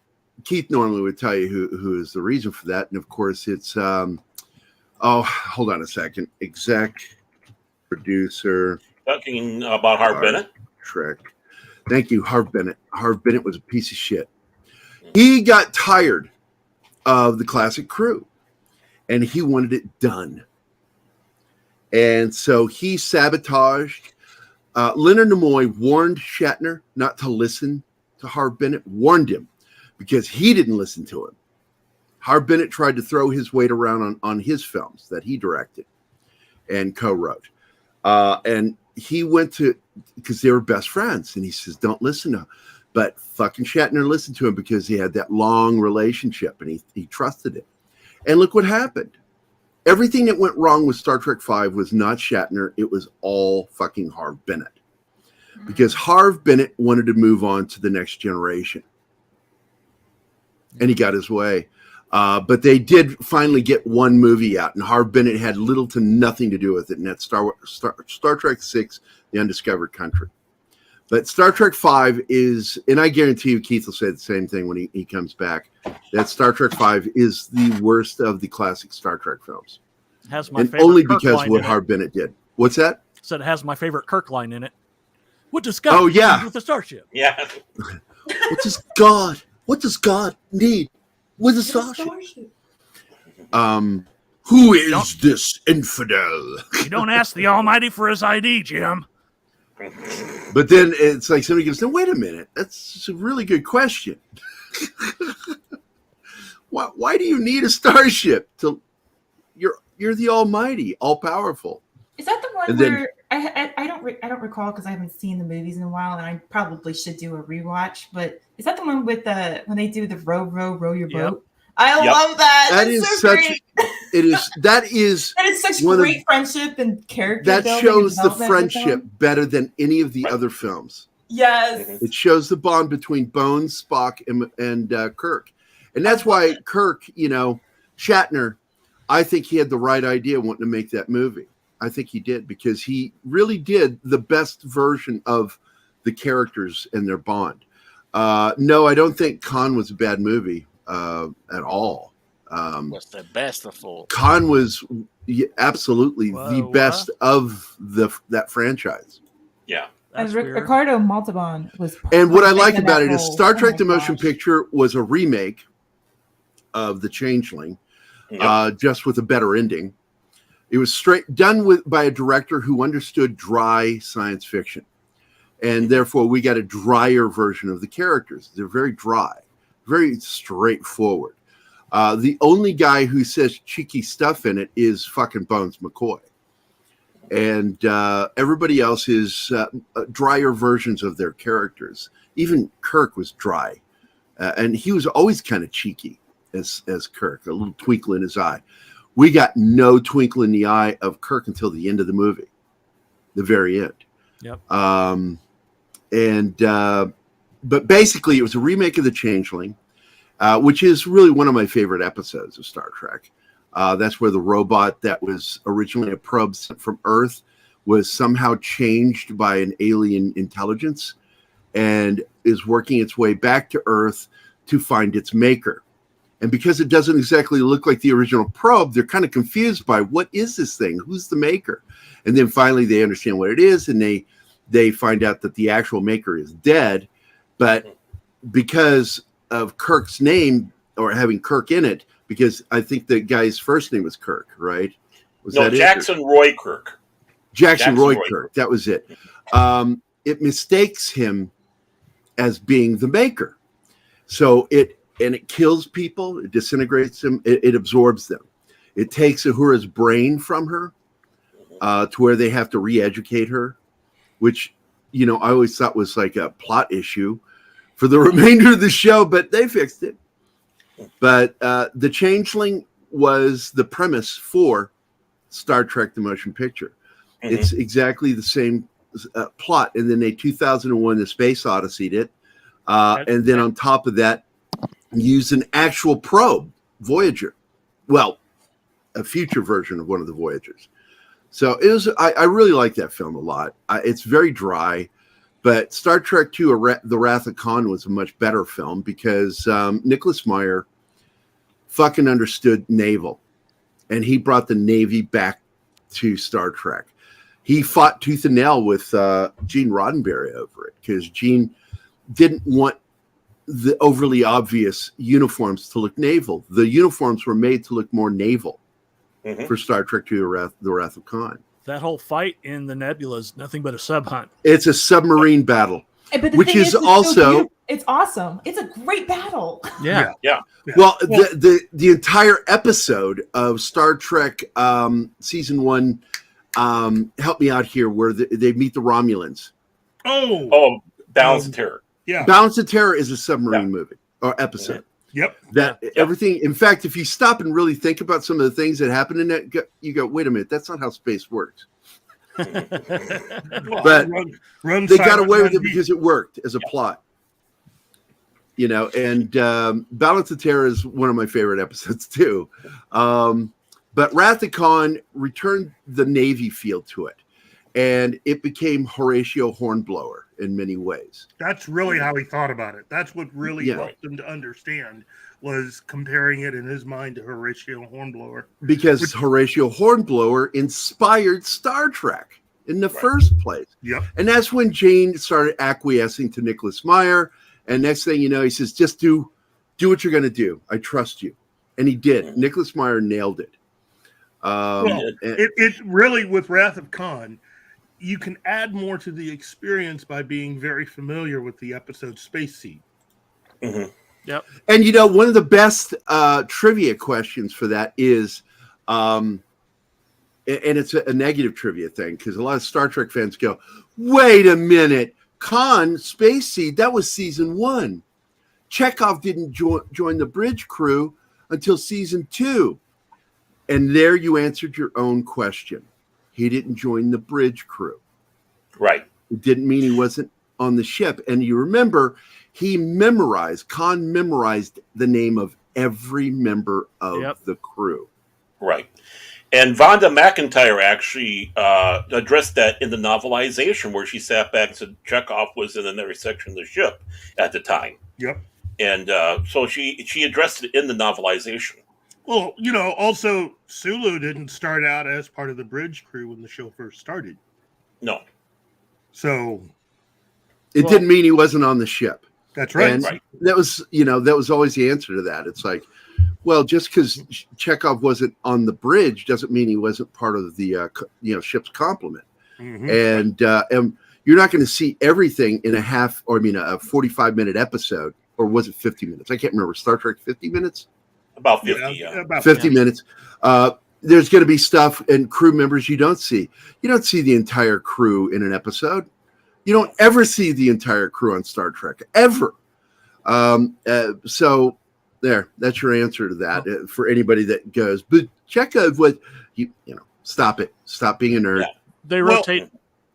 Keith normally would tell you who is the reason for that. And of course, it's, hold on a second. Exec, producer. Talking about Harv Bennett? Trek. Thank you, Harv Bennett. Harv Bennett was a piece of shit. He got tired of the classic crew and he wanted it done. And so he sabotaged. Leonard Nimoy warned Shatner not to listen to Harv Bennett, warned him because he didn't listen to him. Harv Bennett tried to throw his weight around on his films that he directed and co-wrote. And he went to, because they were best friends, and he says, don't listen to him. But fucking Shatner listened to him because he had that long relationship and he trusted it. And look what happened. Everything that went wrong with Star Trek V was not Shatner. It was all fucking Harv Bennett. Because Harv Bennett wanted to move on to the next generation. And he got his way. But they did finally get one movie out. And Harv Bennett had little to nothing to do with it. And that's Star Trek VI, The Undiscovered Country. But Star Trek V is, and I guarantee you Keith will say the same thing when he comes back, that Star Trek V is the worst of the classic Star Trek films. Has my and favorite only Kirk because line what in Harv Bennett did. What's that? Said it has my favorite Kirk line in it. What does God need with the starship? Yeah. What does God need with a starship? Who is this infidel? You don't ask the Almighty for his ID, Jim. But then it's like somebody goes, no, wait a minute. That's a really good question. Why do you need a starship? You're the Almighty, all powerful. Is that the one where I don't recall because I haven't seen the movies in a while, and I probably should do a rewatch. But is that the one with when they do the row your boat? I love that. That is so such. Great. That is such great friendship and character. That shows the building friendship better than any of the other films. Yes. It shows the bond between Bones, Spock, and Kirk. And that's why Kirk, Shatner, I think he had the right idea wanting to make that movie. I think he did because he really did the best version of the characters and their bond. No, I don't think Khan was a bad movie at all. Was the best of all. Khan was absolutely the best of that franchise. Yeah. And Ricardo Montalban was. And what I like about it is Star Trek: The Motion Picture was a remake of The Changeling, just with a better ending. It was done by a director who understood dry science fiction, and therefore we got a drier version of the characters. They're very dry, very straightforward. The only guy who says cheeky stuff in it is fucking Bones McCoy. And everybody else is drier versions of their characters. Even Kirk was dry. And he was always kind of cheeky as Kirk, a little twinkle in his eye. We got no twinkle in the eye of Kirk until the end of the movie, the very end. Yep. But basically, it was a remake of The Changeling, which is really one of my favorite episodes of Star Trek. That's where the robot that was originally a probe sent from Earth was somehow changed by an alien intelligence and is working its way back to Earth to find its maker. And because it doesn't exactly look like the original probe, they're kind of confused by what is this thing? Who's the maker? And then finally they understand what it is, and they they find out that the actual maker is dead, but because of Kirk's name or having Kirk in it, because I think the guy's first name was Kirk, right? Was no, that Jackson Roy Kirk. Jackson Roy Kirk. That was it. It mistakes him as being the maker. So it kills people, it disintegrates them, it absorbs them. It takes Uhura's brain from her to where they have to re-educate her, which, I always thought was like a plot issue for the remainder of the show, but they fixed it. But the Changeling was the premise for Star Trek the Motion Picture. Mm-hmm. It's exactly the same plot. And then they 2001 The Space Odyssey did. And then on top of that, used an actual probe, Voyager. Well, a future version of one of the Voyagers. So it was. I really like that film a lot. It's very dry, but Star Trek II: The Wrath of Khan was a much better film because Nicholas Meyer fucking understood naval, and he brought the Navy back to Star Trek. He fought tooth and nail with Gene Roddenberry over it because Gene didn't want the overly obvious uniforms to look naval. The uniforms were made to look more naval for Star Trek II: The Wrath of Khan. That whole fight in the nebula is nothing but a sub hunt. It's a submarine battle, but which is also it's awesome. It's a great battle. Yeah. Well, the entire episode of Star Trek season 1, help me out here, where they meet the Romulans. Balance of Terror. Yeah, Balance of Terror is a submarine movie or episode. Yep. Everything. In fact, if you stop and really think about some of the things that happen in that, you go, "Wait a minute, that's not how space works." But they got away with it because it worked as a plot. And Balance of Terror is one of my favorite episodes too. But Wrath of Khan returned the Navy feel to it, and it became Horatio Hornblower in many ways. That's really how he thought about it. That's what really helped him to understand, was comparing it in his mind to Horatio Hornblower. Because Horatio Hornblower inspired Star Trek in the first place. Yep. And that's when Jane started acquiescing to Nicholas Meyer. And next thing you know, he says, just do what you're going to do. I trust you. And he did. Nicholas Meyer nailed it. It really, with Wrath of Khan, you can add more to the experience by being very familiar with the episode Space Seed. Mm-hmm. Yep. And one of the best trivia questions for that is, and it's a negative trivia thing, because a lot of Star Trek fans go, wait a minute, Khan, Space Seed, that was season 1. Chekhov didn't join the bridge crew until season 2. And there you answered your own question. He didn't join the bridge crew. Right. It didn't mean he wasn't on the ship. And you remember, Khan memorized the name of every member of the crew. Right. And Vonda McIntyre actually addressed that in the novelization, where she sat back and said Chekhov was in another section of the ship at the time. Yep. And so she addressed it in the novelization. Well, also Sulu didn't start out as part of the bridge crew when the show first started. No. So it didn't mean he wasn't on the ship. That's right. And that was always the answer to that. It's like, well, just because Chekhov wasn't on the bridge doesn't mean he wasn't part of the ship's complement. Mm-hmm. And you're not going to see everything in a 45-minute episode, or was it 50 minutes? I can't remember. Star Trek 50 minutes? About 50, About 50 minutes. There's going to be stuff and crew members you don't see. You don't see the entire crew in an episode. You don't ever see the entire crew on Star Trek, ever. So that's your answer to that for anybody that goes, but Chekhov was, stop it. Stop being a nerd. Yeah.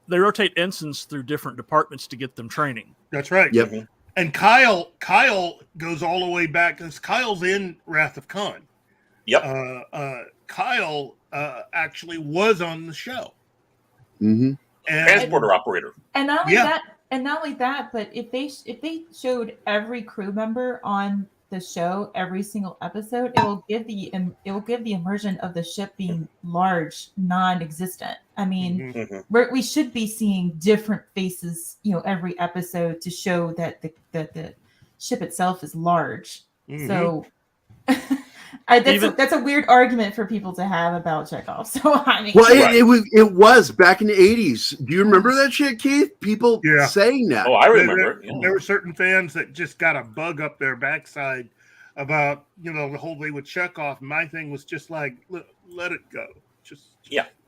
They rotate ensigns through different departments to get them training. That's right. Yep. Mm-hmm. And Kyle goes all the way back, because Kyle's in Wrath of Khan. Yep. Kyle actually was on the show. Mm-hmm. And transporter operator. And not only that, but if they showed every crew member on the show every single episode, it will give the immersion of the ship being large, non-existent. I mean, we should be seeing different faces, every episode to show that the ship itself is large. So that's a weird argument for people to have about Chekhov. So I mean, well, it was back in the 80s. Do you remember that shit, Keith? People saying that. Oh, I remember. There were certain fans that just got a bug up their backside about the whole thing with Chekhov. My thing was just like, let it go. Just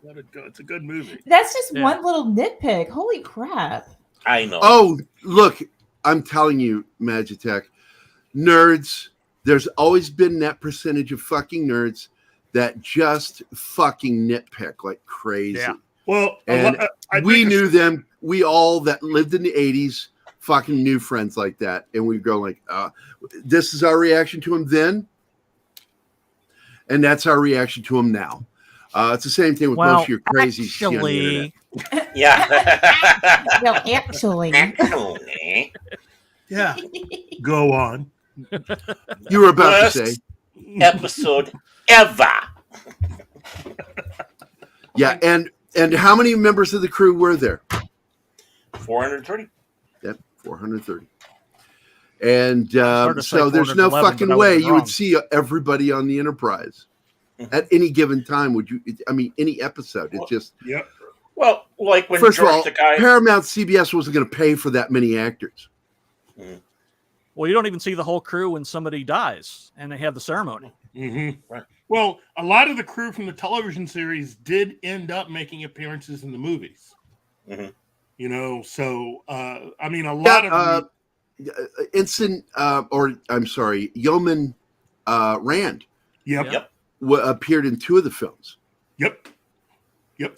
let it go. It's a good movie. That's just one little nitpick. Holy crap! I know. Oh, look, I'm telling you, Magitech, nerds. There's always been that percentage of fucking nerds that just fucking nitpick like crazy. Yeah. Well, and we knew them. We all that lived in the 80s fucking knew friends like that. And we go like, this is our reaction to them then. And that's our reaction to them now. It's the same thing with most of your crazy shit on the internet. Yeah. No, actually. Yeah. Go on. You were about to say episode ever. Yeah, and how many members of the crew were there? 430. Yep, 430. And so there's no fucking way you would see everybody on the Enterprise at any given time. Would you? I mean, any episode. It just. Yep. Well, like when first of all, the guy... Paramount CBS wasn't going to pay for that many actors. Well, you don't even see the whole crew when somebody dies and they have the ceremony. Right. Well, a lot of the crew from the television series did end up making appearances in the movies. So I mean, a lot of Ensign, Yeoman Rand. Yep. Appeared in 2 of the films. Yep.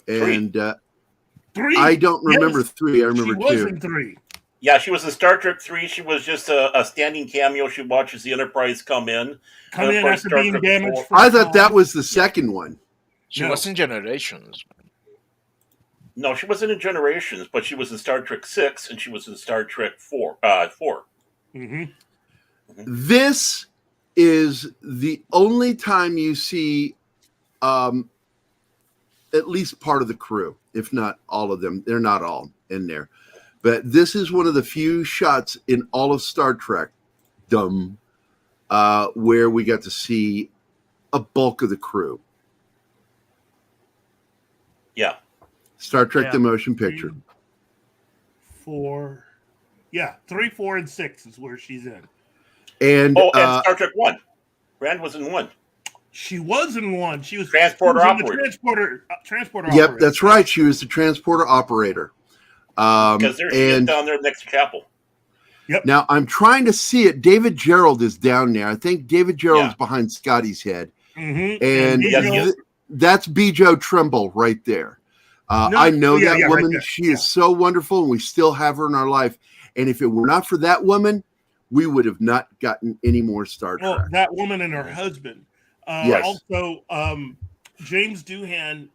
And 3. I don't remember 3. I remember 2. Was in 3. Yeah, she was in Star Trek 3. She was just a standing cameo. She watches the Enterprise come in after being damaged. I thought that was the second one. She was in Generations. No, she wasn't in Generations, but she was in Star Trek 6 and she was in Star Trek 4. This is the only time you see at least part of the crew, if not all of them. They're not all in there. But this is one of the few shots in all of Star Trek where we got to see a bulk of the crew. Yeah. Star Trek the motion picture. 4. Yeah, 3, 4, and 6 is where she's in. And Star Trek 1. Rand was in 1. She was in 1. She was transporter operator. Transporter Yep, operator. that's right. She was the transporter operator. Because she's down there next to Chapel. Yep. Now I'm trying to see it. David Gerald is down there. I think David Gerald's behind Scotty's head. And that's Bijo Trimble right there. I know that woman. Right, she is so wonderful, and we still have her in our life. And if it were not for that woman, we would have not gotten any more Star Trek. Well, that woman and her husband. Yes. Also, James Doohan,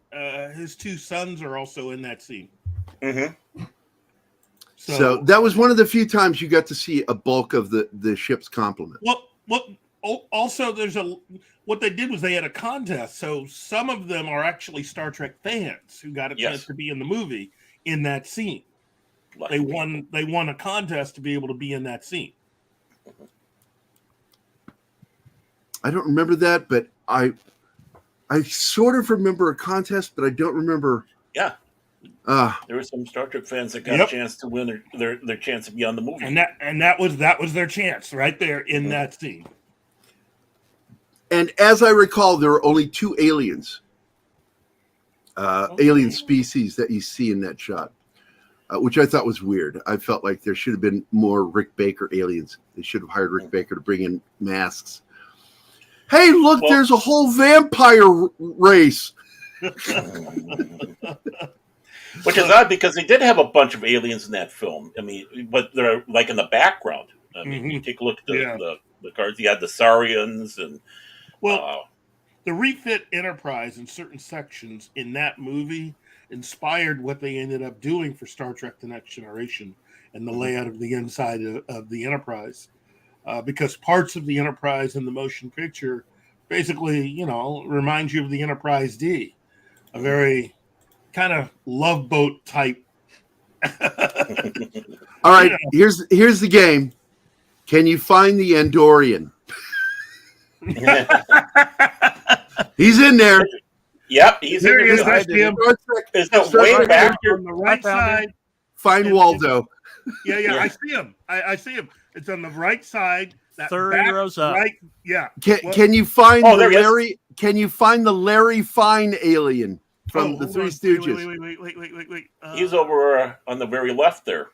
his 2 sons are also in that scene. So that was one of the few times you got to see a bulk of the ship's complement. Well, also what they did was they had a contest. So some of them are actually Star Trek fans who got a chance to be in the movie in that scene. They won a contest to be able to be in that scene. I don't remember that, but I sort of remember a contest, but I don't remember. Yeah. There were some Star Trek fans that got a chance to win their chance to be on the movie, and that was their chance right there in that scene. And as I recall, there were only 2 aliens, alien species that you see in that shot, which I thought was weird. I felt like there should have been more Rick Baker aliens. They should have hired Rick Baker to bring in masks. Hey, look, there's a whole vampire race. Which is odd because they did have a bunch of aliens in that film. I mean, but they're like in the background. I mean, you take a look at the cards. You had the Saurians and the refit Enterprise in certain sections in that movie inspired what they ended up doing for Star Trek: The Next Generation and the layout of the inside of the Enterprise. because parts of the Enterprise in the motion picture basically, reminds you of the Enterprise D, a very kind of Love Boat type. All right, here's the game. Can you find the Andorian? He's in there. Yep, he's there. in He is. there. I see him. Is that way back on the right side? Find Waldo. Yeah, I see him. I see him. It's on the right side. That Third back rows up. right. Yeah. Can you find Oh, the there he is. Larry? Can you find the Larry Fine alien from the Three Stooges? Wait. He's over on the very left there.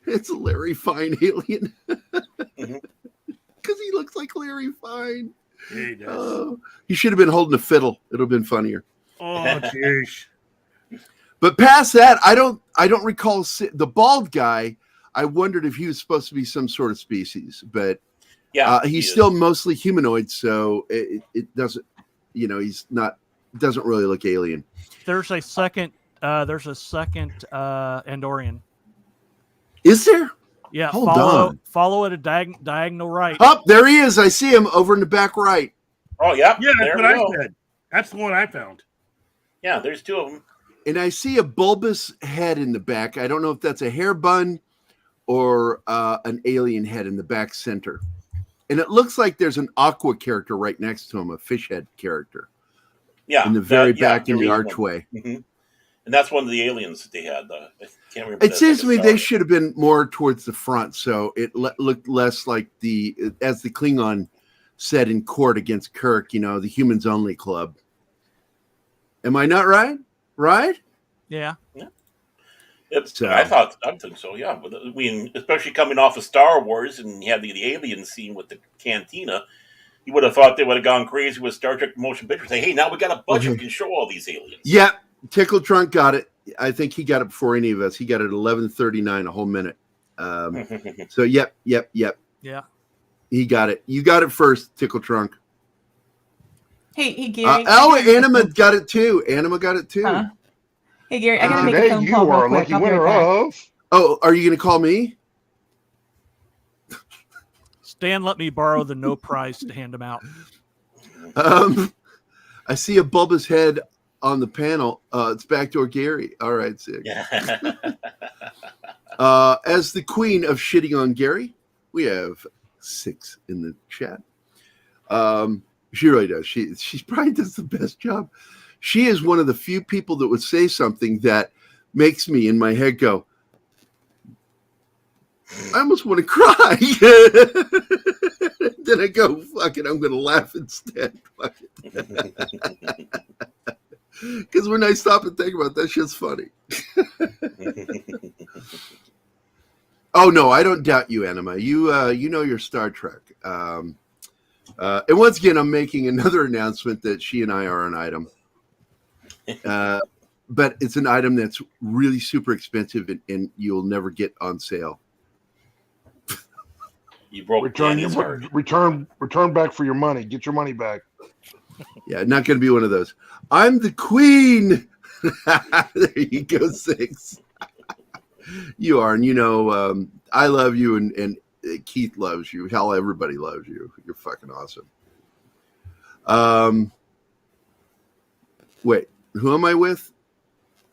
It's a Larry Fine alien because he looks like Larry Fine. Yeah, he does. He should have been holding a fiddle. It'll have been funnier. Oh, jeez. But past that, I don't recall the bald guy. I wondered if he was supposed to be some sort of species, but he's still mostly humanoid, so it doesn't. He's not. Doesn't really look alien. There's a second. Andorian. Is there? Yeah. Hold on. Follow at a diagonal right. Oh, there he is. I see him over in the back right. Oh, yeah. Yeah, that's there what we go. I said. That's the one I found. Yeah, there's two of them. And I see a bulbous head in the back. I don't know if that's a hair bun or an alien head in the back center. And it looks like there's an Aqua character right next to him, a fish head character. Yeah. In the very back in the archway. Mm-hmm. And that's one of the aliens that they had. I can't remember. It seems to me they should have been more towards the front, so it looked less like as the Klingon said in court against Kirk, the humans only club. Am I not right? Right? Yeah. I think so. Yeah, especially coming off of Star Wars and you had the alien scene with the cantina, you would have thought they would have gone crazy with Star Trek motion pictures. Say, hey, now we got a budget, we can show all these aliens. Yeah, Tickle Trunk got it. I think he got it before any of us. He got it at 11:39, a whole minute. So yep. Yeah. He got it. You got it first, Tickle Trunk. Hey, Gary. Anima got it too. Huh? Hey, Gary, I gotta make a phone you call are real a quick. lucky I'll be winner right back. of. Oh, are you going to call me? Stan let me borrow the no prize to hand him out. I see a bulbous head on the panel. It's Backdoor Gerry. All right, sick. As the queen of shitting on Gerry, we have 6 in the chat. She really does. She probably does the best job. She is one of the few people that would say something that makes me in my head go, I almost want to cry. Then I go, fuck it, I'm going to laugh instead. Fuck it. Because when I stop and think about that, shit's funny. Oh, no, I don't doubt you, Anima. You know your Star Trek. And once again, I'm making another announcement that she and I are an item. But it's an item that's really super expensive and you'll never get on sale. You broke return back for your money. Get your money back. Yeah, not going to be one of those. I'm the queen. There you go, 6. You are, and I love you, and Keith loves you. Hell, everybody loves you. You're fucking awesome. Wait, who am I with?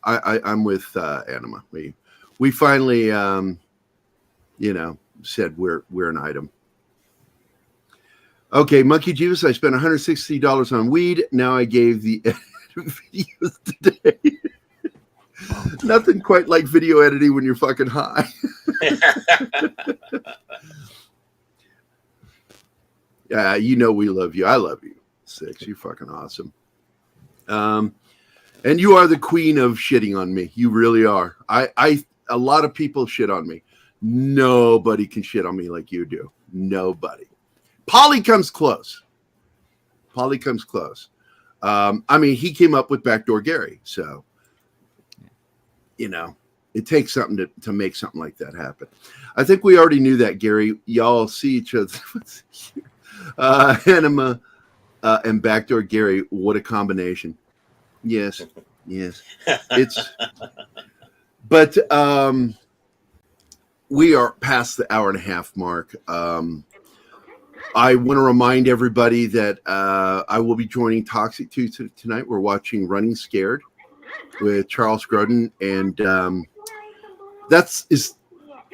I'm with Anima. We finally, said we're an item. Okay, Monkey Jeeves, I spent $160 on weed. Now I gave the videos today. Nothing quite like video editing when you're fucking high. Yeah, we love you. I love you. 6, you're fucking awesome. And you are the queen of shitting on me. You really are. A lot of people shit on me. Nobody can shit on me like you do. Nobody. Polly comes close. He came up with Backdoor Gerry. So, it takes something to make something like that happen. I think we already knew that, Gerry. Y'all see each other. Anima and Backdoor Gerry. What a combination. Yes. But we are past the hour and a half mark. I want to remind everybody that I will be joining Toxic Tuesday tonight. We're watching Running Scared with Charles Grodin, and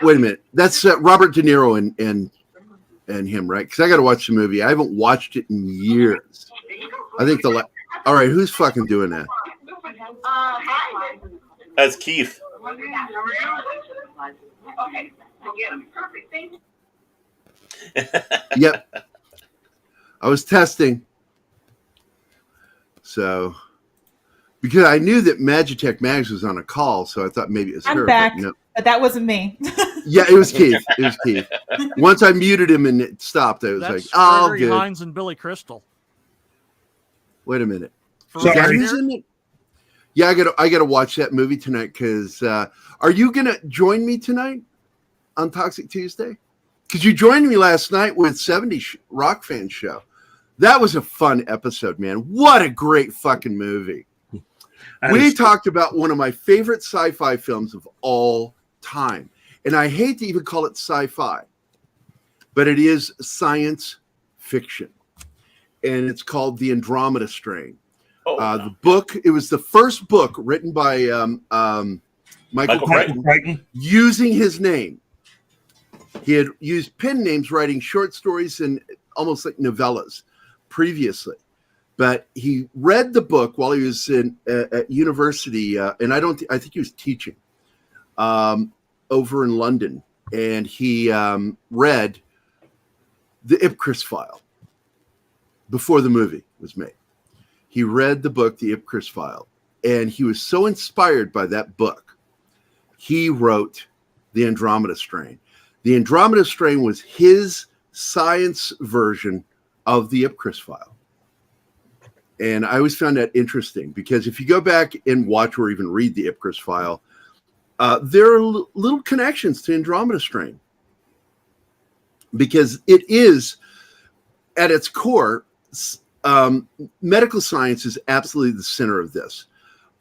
wait a minute, that's Robert De Niro and him, right? Because I got to watch the movie. I haven't watched it in years. I think all right, who's fucking doing that? That's Keith. Yep. I was testing. So, because I knew that Magitech Mags was on a call, so I thought maybe it was her. I'm back, But no. but that wasn't me. Yeah, it was Keith. It was Keith. Once I muted him and it stopped, I was That's like, "Oh, Gregory good." Hines and Billy Crystal. Wait a minute. Sorry. Is that who's in it? Yeah, I gotta watch that movie tonight. Because are you gonna join me tonight on Toxic Tuesday? Because you joined me last night with 70s Rock Fan Show. That was a fun episode, man. What a great fucking movie. We talked about one of my favorite sci-fi films of all time. And I hate to even call it sci-fi, but it is science fiction. And it's called The Andromeda Strain. The book, it was the first book written by Michael Crichton using his name. He had used pen names writing short stories and almost like novellas previously. But he read the book while he was at university, and I think he was teaching over in London. And he read the Ipcris File before the movie was made. He read the book, the Ipcris File, and he was so inspired by that book, he wrote The Andromeda Strain. The Andromeda Strain was his science version of the Ipcris File. And I always found that interesting because if you go back and watch or even read the Ipcris File, there are little connections to Andromeda Strain because it is, at its core, medical science is absolutely the center of this.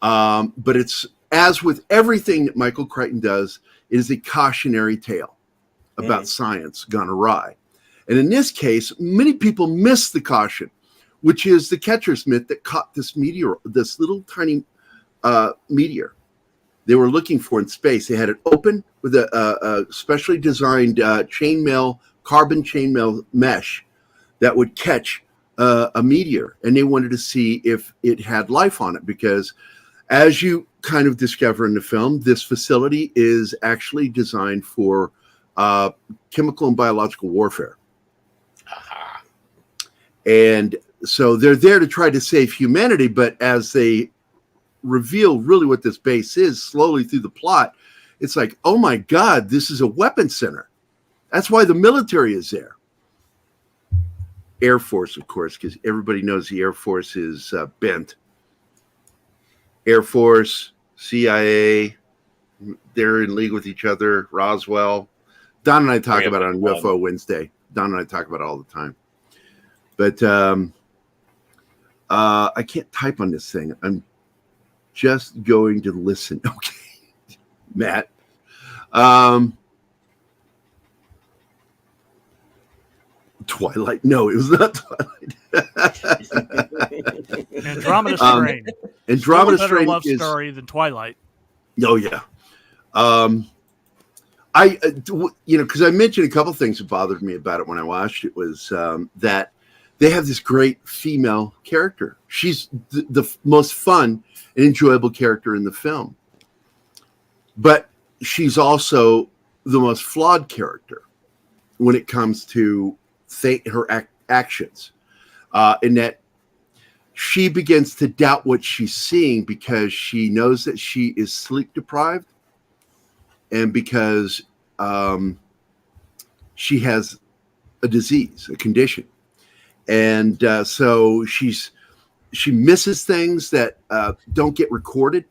But it's, as with everything that Michael Crichton does, it is a cautionary tale about science gone awry. And in this case, many people miss the caution, which is the catcher's mitt that caught this meteor, this little tiny meteor they were looking for in space. They had it open with a specially designed carbon chainmail mesh that would catch a meteor. And they wanted to see if it had life on it because, as you kind of discover in the film, this facility is actually designed for chemical and biological warfare. And so they're there to try to save humanity, but as they reveal really what this base is slowly through the plot, it's like, oh my God, this is a weapons center. That's why the military is there. Air Force, of course, because everybody knows the Air Force is bent. Air Force, CIA, they're in league with each other. Roswell. Don and I talk about it on UFO Wednesday. Don and I talk about it all the time. But I can't type on this thing. I'm just going to listen. Okay, Matt. Twilight. No, it was not Twilight. Andromeda Strain. Andromeda Still a better Strain love is story than Twilight. Oh yeah. Because I mentioned a couple things that bothered me about it when I watched it was that they have this great female character. She's the most fun and enjoyable character in the film. But she's also the most flawed character when it comes to her actions. In that she begins to doubt what she's seeing because she knows that she is sleep deprived and because she has a disease, a condition. And so she misses things that don't get recorded,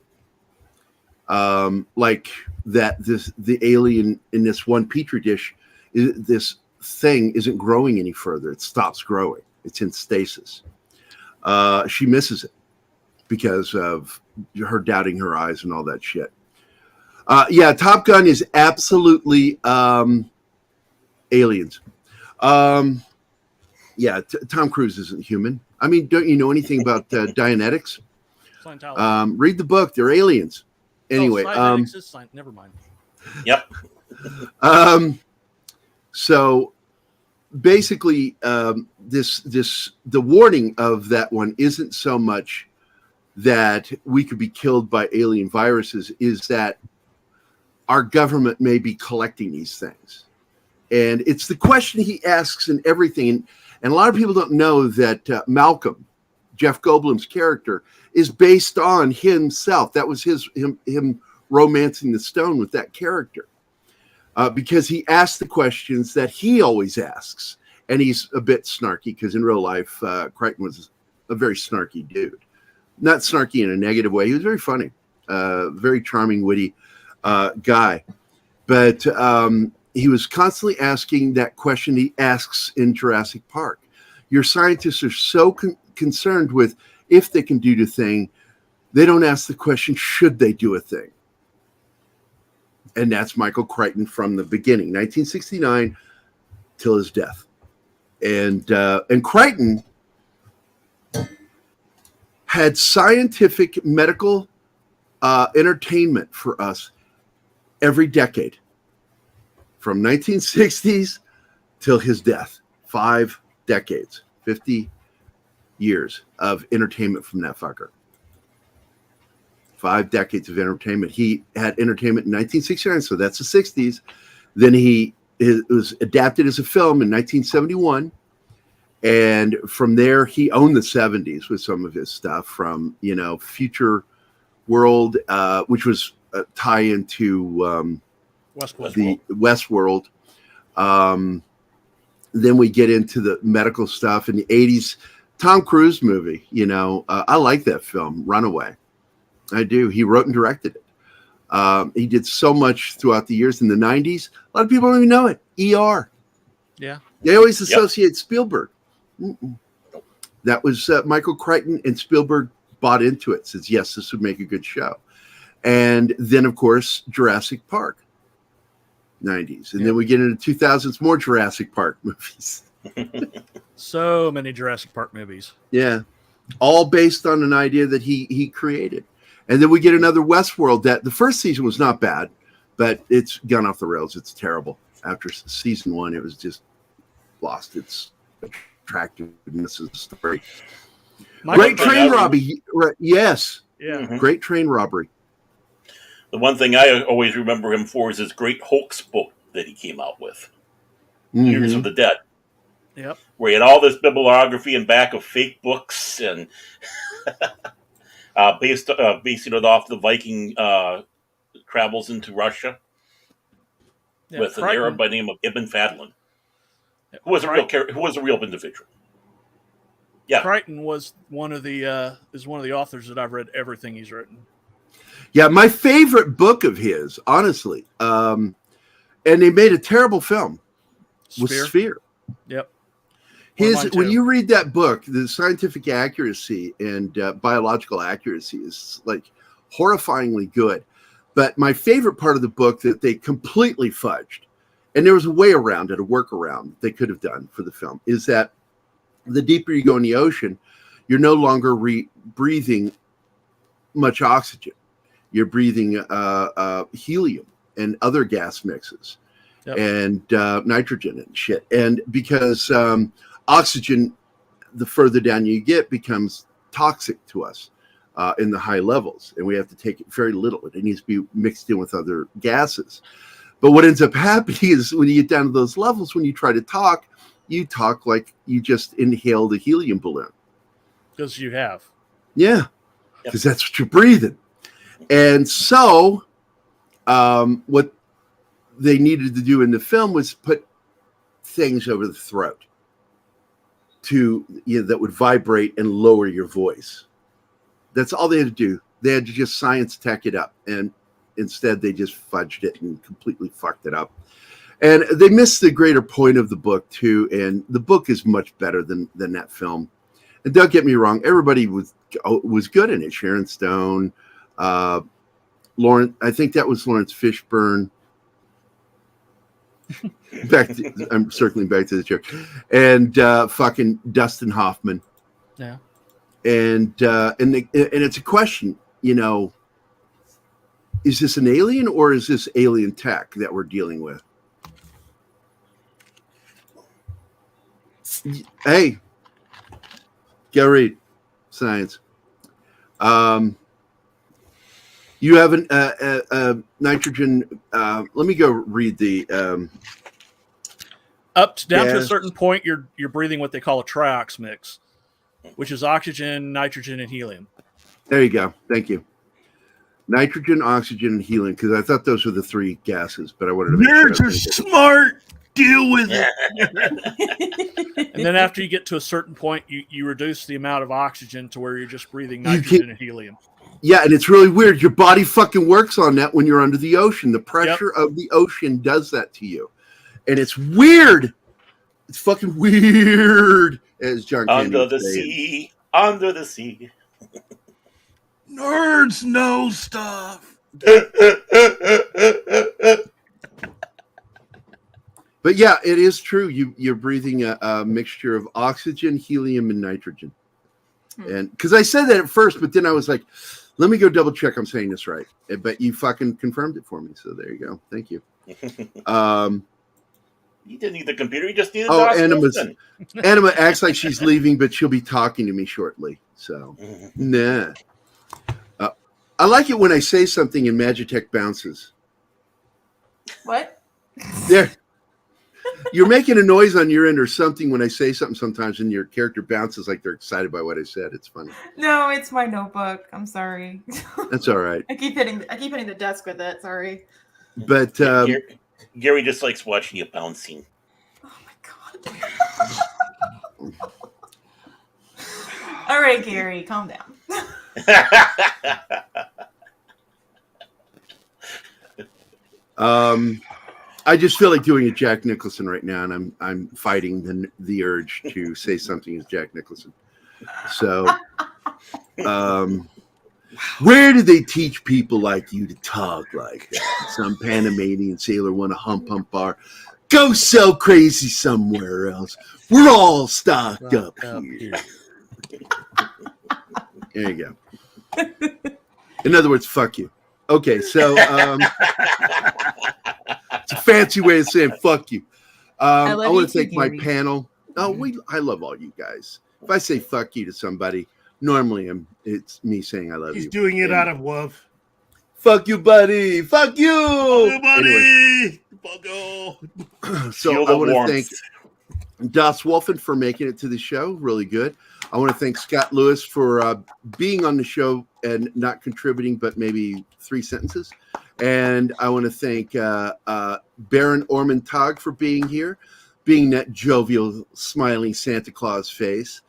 like that the alien in this one petri dish, this thing isn't growing any further. It stops growing. It's in stasis. She misses it because of her doubting her eyes and all that shit. Yeah, Top Gun is absolutely aliens. Yeah, Tom Cruise isn't human. I mean, don't you know anything about Dianetics? Read the book. They're aliens. Anyway, never mind. Yep. So basically, the warning of that one isn't so much that we could be killed by alien viruses, is that our government may be collecting these things. And it's the question he asks in everything. And a lot of people don't know that Malcolm, Jeff Goldblum's character, is based on himself. That was him romancing the stone with that character. Because he asked the questions that he always asks. And he's a bit snarky, because in real life, Crichton was a very snarky dude. Not snarky in a negative way. He was very funny, very charming, witty guy. But he was constantly asking that question he asks in Jurassic Park. Your scientists are so concerned with if they can do the thing, they don't ask the question, should they do a thing? And that's Michael Crichton from the beginning, 1969 till his death. And Crichton had scientific medical entertainment for us every decade, from 1960s till his death. 5 decades, 50 years of entertainment from that fucker. 5 decades of entertainment. He had entertainment in 1969, so that's the 60s. Then it was adapted as a film in 1971. And from there, he owned the 70s with some of his stuff, from, Future World, which was a tie-in to the Westworld. Then we get into the medical stuff in the 80s. Tom Cruise movie, I like that film, Runaway. I do. He wrote and directed it. He did so much throughout the years. In the 90s, a lot of people don't even know it. ER. Yeah. They always associate Spielberg. That was Michael Crichton, and Spielberg bought into it, says, yes, this would make a good show. And then, of course, Jurassic Park, 90s. And then we get into 2000s, more Jurassic Park movies. So many Jurassic Park movies. Yeah. All based on an idea that he created. And then we get another Westworld. That the first season was not bad, but it's gone off the rails. It's terrible. After season 1, it was just lost its attractiveness of the story. Great train robbery. Yes. Yeah. Mm-hmm. Great train robbery. The one thing I always remember him for is his great hoax book that he came out with, Years of the Dead. Yep. Where he had all this bibliography and back of fake books and basing it off the Viking travels into Russia with an Arab by the name of Ibn Fadlan, who was a real individual. Yeah, Crichton was one of the authors that I've read everything he's written. Yeah, my favorite book of his, honestly, and they made a terrible film, was Sphere. Yep. When you read that book, the scientific accuracy and biological accuracy is like horrifyingly good. But my favorite part of the book that they completely fudged, and there was a way around it, a workaround they could have done for the film, is that the deeper you go in the ocean, you're no longer breathing much oxygen. You're breathing helium and other gas mixes, and nitrogen and shit. And because oxygen, the further down you get, becomes toxic to us in the high levels, and we have to take it very little. It needs to be mixed in with other gases. But what ends up happening is when you get down to those levels, when you try to talk, you talk like you just inhaled a helium balloon. Because you have. Yeah, because that's what you're breathing. And so what they needed to do in the film was put things over the throat that would vibrate and lower your voice. That's all they had to do. They had to just science tech it up, and instead they just fudged it and completely fucked it up. And they missed the greater point of the book too. And the book is much better than that film. And don't get me wrong, everybody was good in it. Sharon Stone, Lawrence. I think that was Lawrence Fishburne. I'm circling back to the joke, and fucking Dustin Hoffman. Yeah. And it's a question, is this an alien or is this alien tech that we're dealing with? Hey, Gerry, science. You have a nitrogen. Let me go read the down to a certain point. You're breathing what they call a triox mix, which is oxygen, nitrogen, and helium. There you go. Thank you. Nitrogen, oxygen, and helium, because I thought those were the three gases, but I wanted to make Nerds sure are smart. Deal with it. And then after you get to a certain point, you reduce the amount of oxygen to where you're just breathing nitrogen and helium. Yeah, and it's really weird. Your body fucking works on that when you're under the ocean. The pressure of the ocean does that to you. And it's weird. It's fucking weird, as John Candy Under the saying. sea. Under the sea. Nerds know stuff. But yeah, it is true. You're breathing a mixture of oxygen, helium, and nitrogen. And because I said that at first, but then I was like, let me go double check I'm saying this right. But you fucking confirmed it for me. So there you go. Thank you. You didn't need the computer. You just needed Anima acts like she's leaving, but she'll be talking to me shortly. So, nah. I like it when I say something and Magitech bounces. What? There. You're making a noise on your end or something when I say something sometimes, and your character bounces like they're excited by what I said. It's funny. No, it's my notebook. I'm sorry. That's all right. I keep hitting the desk with it. Sorry. But Gerry just likes watching you bouncing. All right, Gerry, calm down. I just feel like doing a Jack Nicholson right now, and I'm fighting the urge to say something as Jack Nicholson. So, where do they teach people like you to talk like that? Some Panamanian sailor want a hump bar. Go sell crazy somewhere else. We're all stocked up here. There you go. In other words, fuck you. Okay, so it's a fancy way of saying fuck you. I want to thank my panel. I love all you guys. If I say fuck you to somebody, normally it's me saying I love you. He's doing it out of love. Fuck you, buddy. Fuck you. Fuck you, buddy. Anyway. Fuck you. So I want to thank Das Wolfen for making it to the show. Really good. I want to thank Scott Lewis for being on the show and not contributing, but maybe 3 sentences. And I want to thank Baron Ormond-Tog for being here, being that jovial, smiling Santa Claus face.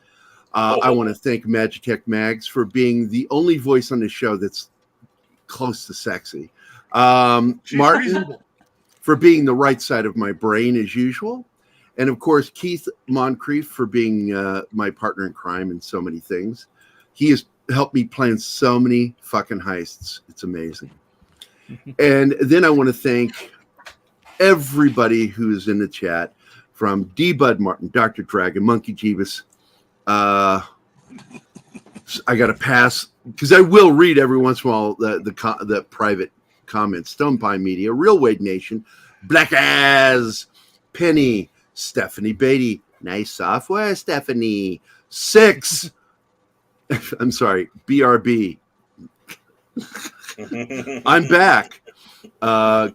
I want to thank Magitech Mags for being the only voice on the show that's close to sexy. Martin for being the right side of my brain as usual. And of course, Keith Moncrief for being my partner in crime in so many things. He has helped me plan so many fucking heists. It's amazing. And then I want to thank everybody who's in the chat, from D. Bud Martin, Dr. Dragon, Monkey Jeebus. I got to pass because I will read every once in a while the private comments. Stone Pine Media, Real Wade Nation, Black As, Penny, Stephanie Beatty, nice software, Stephanie. 6. I'm sorry, BRB. I'm back.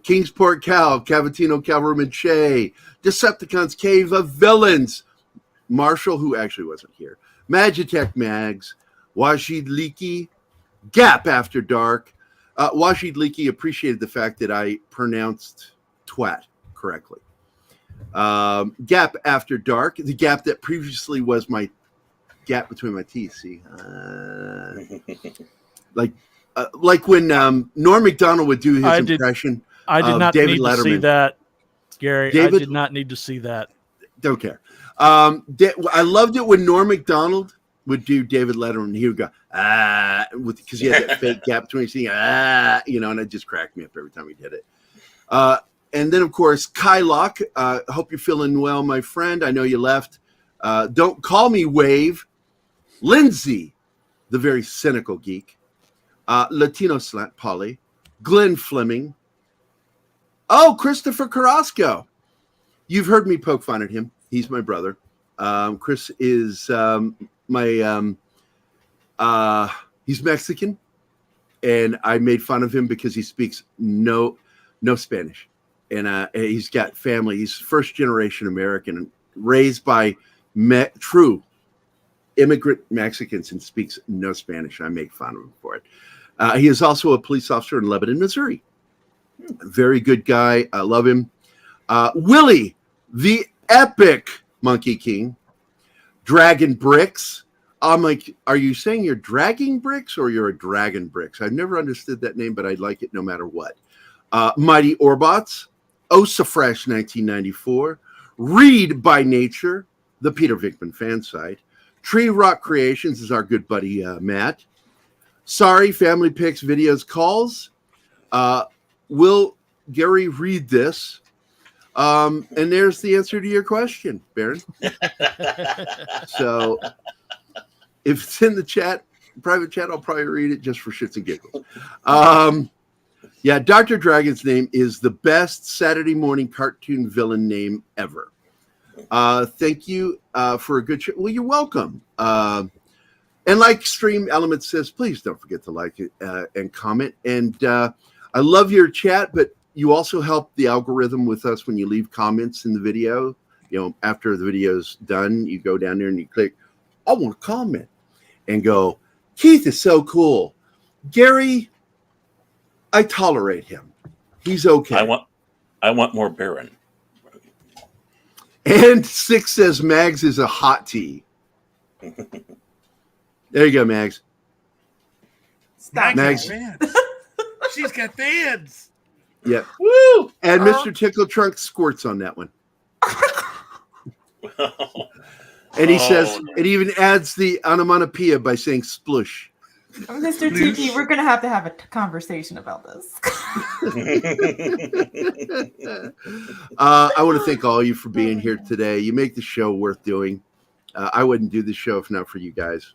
Kingsport Cal, Cavatino Cavalryman Che, Decepticons Cave of Villains, Marshall, who actually wasn't here, Magitech Mags, Wajid Leaky, Gap After Dark. Wajid Leaky appreciated the fact that I pronounced twat correctly. Gap After Dark, the gap that previously was my gap between my teeth. See, like when Norm Macdonald would do his impression. I did not David need Letterman. to see that, Gerry. I did not need to see that. Don't care. I loved it when Norm Macdonald would do David Letterman. He would go, because he had that fake gap between saying, and it just cracked me up every time he did it. And then, of course, Kai Locke. Hope you're feeling well, my friend. I know you left. Don't call me Wave. Lindsay, the very cynical geek. Latino Slant Polly. Glenn Fleming. Oh, Christopher Carrasco. You've heard me poke fun at him. He's my brother. Chris is he's Mexican, and I made fun of him because he speaks no Spanish, and he's got family. He's first generation American, raised by true immigrant Mexicans, and speaks no Spanish. I make fun of him for it. He is also a police officer in Lebanon, Missouri. Very good guy. I love him. Willie, the epic Monkey King. Dragon Bricks. I'm like, are you saying you're dragging bricks or you're a dragon bricks? I've never understood that name, but I like it no matter what. Mighty Orbots. Osa Fresh 1994. Read by Nature, the Peter Vinkman fan site. Tree Rock Creations is our good buddy Matt. Sorry, Family Picks Videos Calls. Will Gerry read this? And there's the answer to your question, Baron. So if it's in the chat, private chat, I'll probably read it just for shits and giggles. Yeah, Dr. Dragon's name is the best Saturday morning cartoon villain name ever. Thank you for a good show. Well, you're welcome. And like Stream Element says, please don't forget to like it and comment. And I love your chat, but you also help the algorithm with us when you leave comments in the video. You know, after the video's done, you go down there and you click, I want to comment, and go, Keith is so cool. Gerry, I tolerate him. He's okay. I want more Baron. And Six says Mags is a hot tea. There you go, Mags. Stop, Mags. She's got fans. Yep. Woo! And Mr. Tickle Trunk squirts on that one. And he says, it even adds the onomatopoeia by saying splush. Mr. Tiki, we're going to have a conversation about this. I want to thank all of you for being here today. You make the show worth doing. I wouldn't do this show if not for you guys.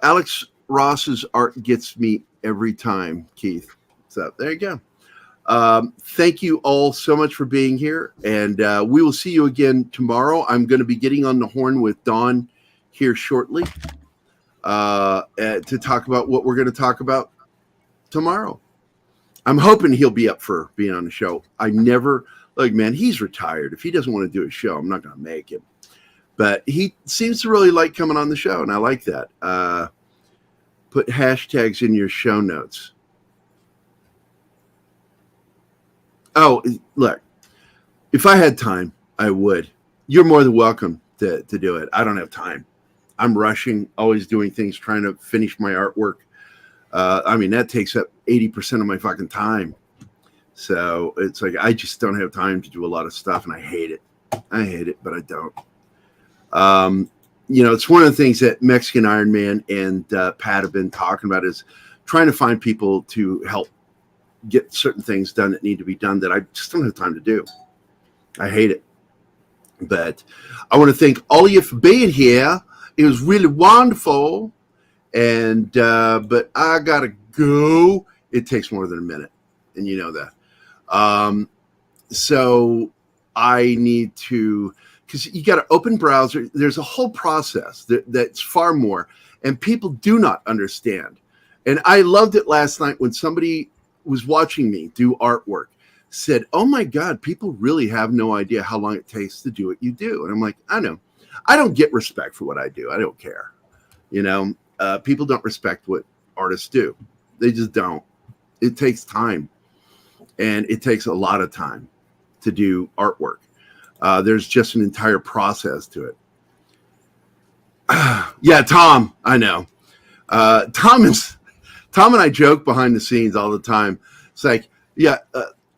Alex Ross's art gets me every time, Keith. So there you go. Thank you all so much for being here, and we will see you again tomorrow. I'm going to be getting on the horn with Don here shortly to talk about what we're going to talk about tomorrow. I'm hoping he'll be up for being on the show. I never, man, he's retired. If he doesn't want to do a show, I'm not going to make him. But he seems to really like coming on the show, and I like that. Put hashtags in your show notes. Oh, look, if I had time, I would. You're more than welcome to do it. I don't have time. I'm rushing, always doing things, trying to finish my artwork. I mean, that takes up 80% of my fucking time. So it's like I just don't have time to do a lot of stuff, and I hate it. I hate it, but I don't. It's one of the things that Mexican Iron Man and Pat have been talking about is trying to find people to help get certain things done that need to be done that I just don't have time to do. I hate it. But I want to thank all of you for being here. It was really wonderful. And but I gotta go. It takes more than a minute, and you know that. So I need to, because you got to open browser. There's a whole process that's far more, and people do not understand. And I loved it last night when somebody was watching me do artwork, said, oh my God, people really have no idea how long it takes to do what you do. And I'm like, I know. I don't get respect for what I do. I don't care. People don't respect what artists do. They just don't. It takes time. And it takes a lot of time to do artwork. There's just an entire process to it. Yeah, Tom, I know. Tom and I joke behind the scenes all the time. It's like, yeah,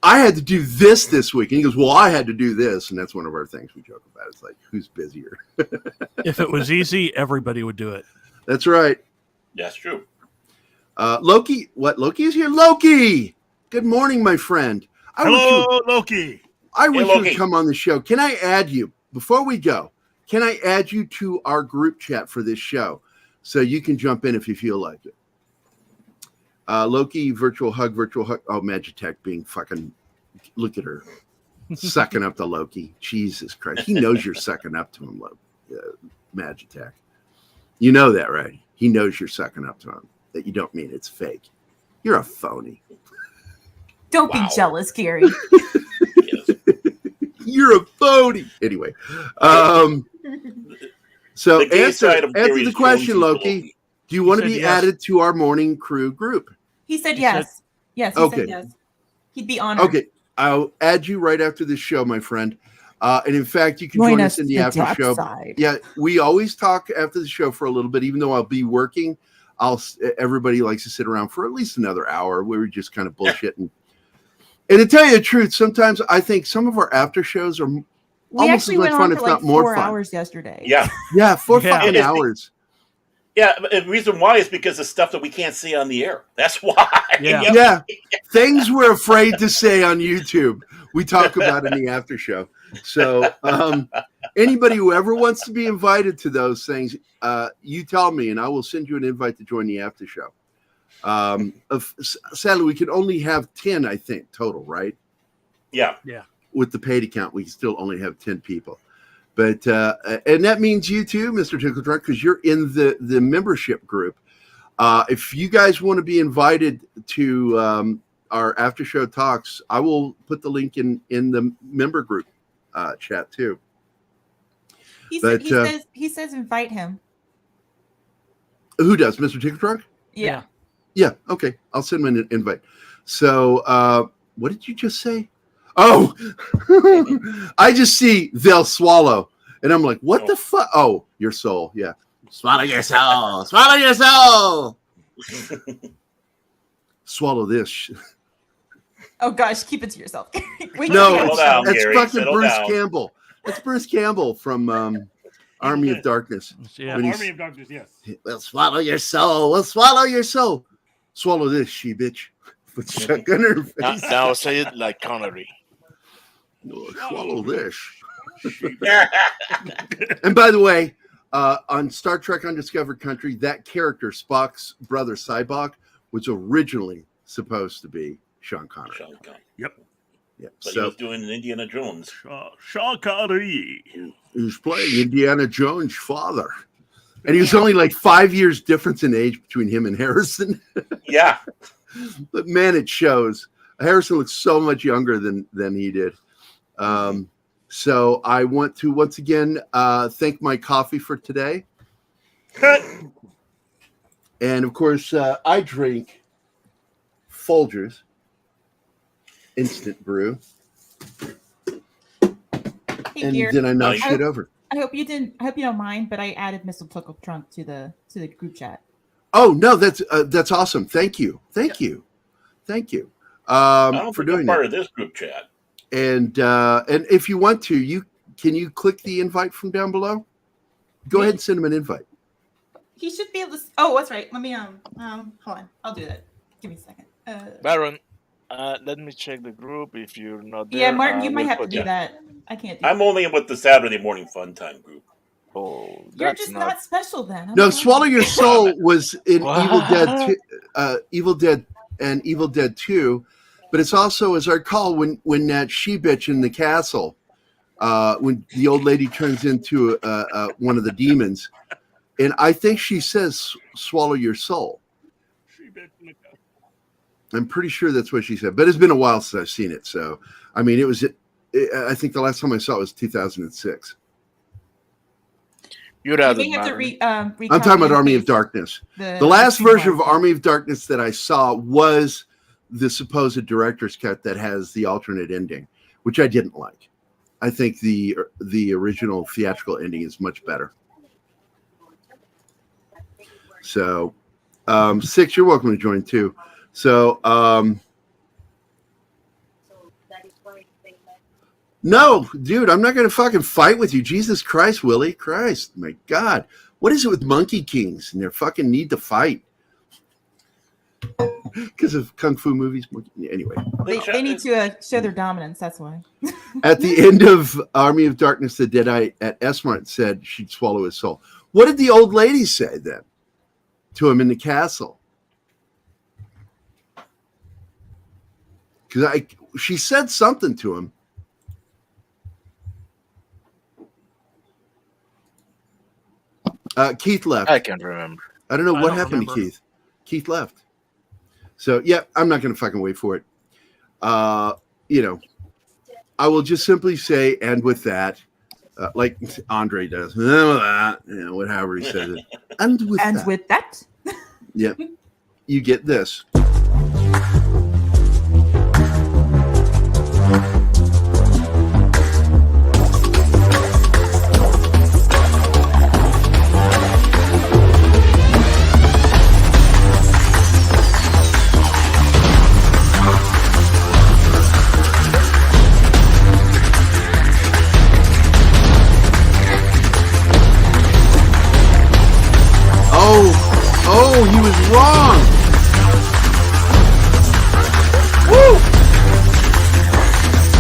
I had to do this week. And he goes, well, I had to do this. And that's one of our things we joke about. It's like, who's busier? If it was easy, everybody would do it. That's right. That's true. Loki, Loki is here? Loki! Good morning, my friend. Hello, Loki. I wish you would come on the show. Can I add you, before we go, can I add you to our group chat for this show so you can jump in if you feel like it? Loki, virtual hug. Oh, Magitech being fucking, look at her. Sucking up to Loki. Jesus Christ. He knows you're sucking up to him, Magitech. You know that, right? He knows you're sucking up to him, that you don't mean it's fake. You're a phony. Don't be jealous, Gerry. You're a phony. Anyway, so answer the question, Loki. Do you want to be added to our morning crew group? He said yes. Yes, he said yes. He'd be honored. Okay, I'll add you right after this show, my friend. And in fact, you can join us in the after show. Yeah, we always talk after the show for a little bit, even though I'll be working. Everybody likes to sit around for at least another hour where we just kind of bullshitting. And to tell you the truth, sometimes I think some of our after shows are almost as much fun, if not more fun. 4 hours yesterday. Yeah. Yeah, 4 fucking hours. Yeah, the reason why is because of stuff that we can't see on the air. That's why. Yeah. Things we're afraid to say on YouTube, we talk about in the after show. So anybody who ever wants to be invited to those things, you tell me, and I will send you an invite to join the after show. Sadly, we can only have 10, I think, total, right? Yeah. With the paid account, we still only have 10 people. But and that means you too, Mr. Tickle Truck, because you're in the membership group. If you guys want to be invited to our after show talks, I will put the link in the member group chat too. He says invite him. Who does, Mr. Tickle Truck? Yeah. Yeah. Okay, I'll send him an invite. So, what did you just say? Oh, I just see they'll swallow. And I'm like, what the fuck? Oh, your soul. Yeah. Swallow your soul. Swallow your soul. Swallow this. Oh, gosh. Keep it to yourself. That's fucking Bruce Campbell. That's Bruce Campbell from Army of Darkness. Yeah, Army of Darkness, yes. We'll swallow your soul. We'll swallow your soul. Swallow this, she bitch. Put shotgun in her face. Now say it like Connery. Swallow this. And by the way, on Star Trek Undiscovered Country, that character, Spock's brother Cyborg, was originally supposed to be Sean Connery. Yep. Yeah. But he was doing Indiana Jones. Sean Connery. He was playing Indiana Jones' father. And he was only like 5 years difference in age between him and Harrison. Yeah. But man, it shows. Harrison looks so much younger than he did. So I want to once again thank my coffee for today. And of course, I drink Folgers Instant Brew. Hey, and Gerry, then I knocked shit over. I hope you don't mind, but I added Mr. Tickle Trunk to the group chat. Oh no, that's awesome. Thank you for doing I'm part of this group chat. And if you want to, can you click the invite from down below? Go ahead and send him an invite. He should be able to. Oh, that's right. Let me hold on. I'll do that. Give me a second. Baron, let me check the group if you're not there. Yeah, Martin, you might have to do that. I can't do I'm only with the Saturday Morning Fun Time group. Oh, you're just not special then. No, Swallow Your Soul was in Evil Dead and Evil Dead 2, but it's also, as I recall, when that she-bitch in the castle, when the old lady turns into one of the demons, and I think she says, swallow your soul. I'm pretty sure that's what she said, but it's been a while since I've seen it. So, I mean, I think the last time I saw it was 2006. You'd have I'm talking about Army of Darkness. The last version of Army of Darkness that I saw was the supposed director's cut that has the alternate ending, which I didn't like. I think the original theatrical ending is much better. So, Six, you're welcome to join too. So, No, dude, I'm not going to fucking fight with you. Jesus Christ, Willie. Christ, my God. What is it with Monkey Kings and their fucking need to fight? Because of kung fu movies. Anyway. They need to show their dominance. That's why. At the end of Army of Darkness, the Deadeye at Esmart said she'd swallow his soul. What did the old lady say then to him in the castle? Because she said something to him. Keith left. I can't remember. I don't know what happened to Keith. Keith left. So, yeah, I'm not going to fucking wait for it. You know, I will just simply say, and with that, like Andre does, you know, whatever he says it. And with that. With that. Yeah. You get this.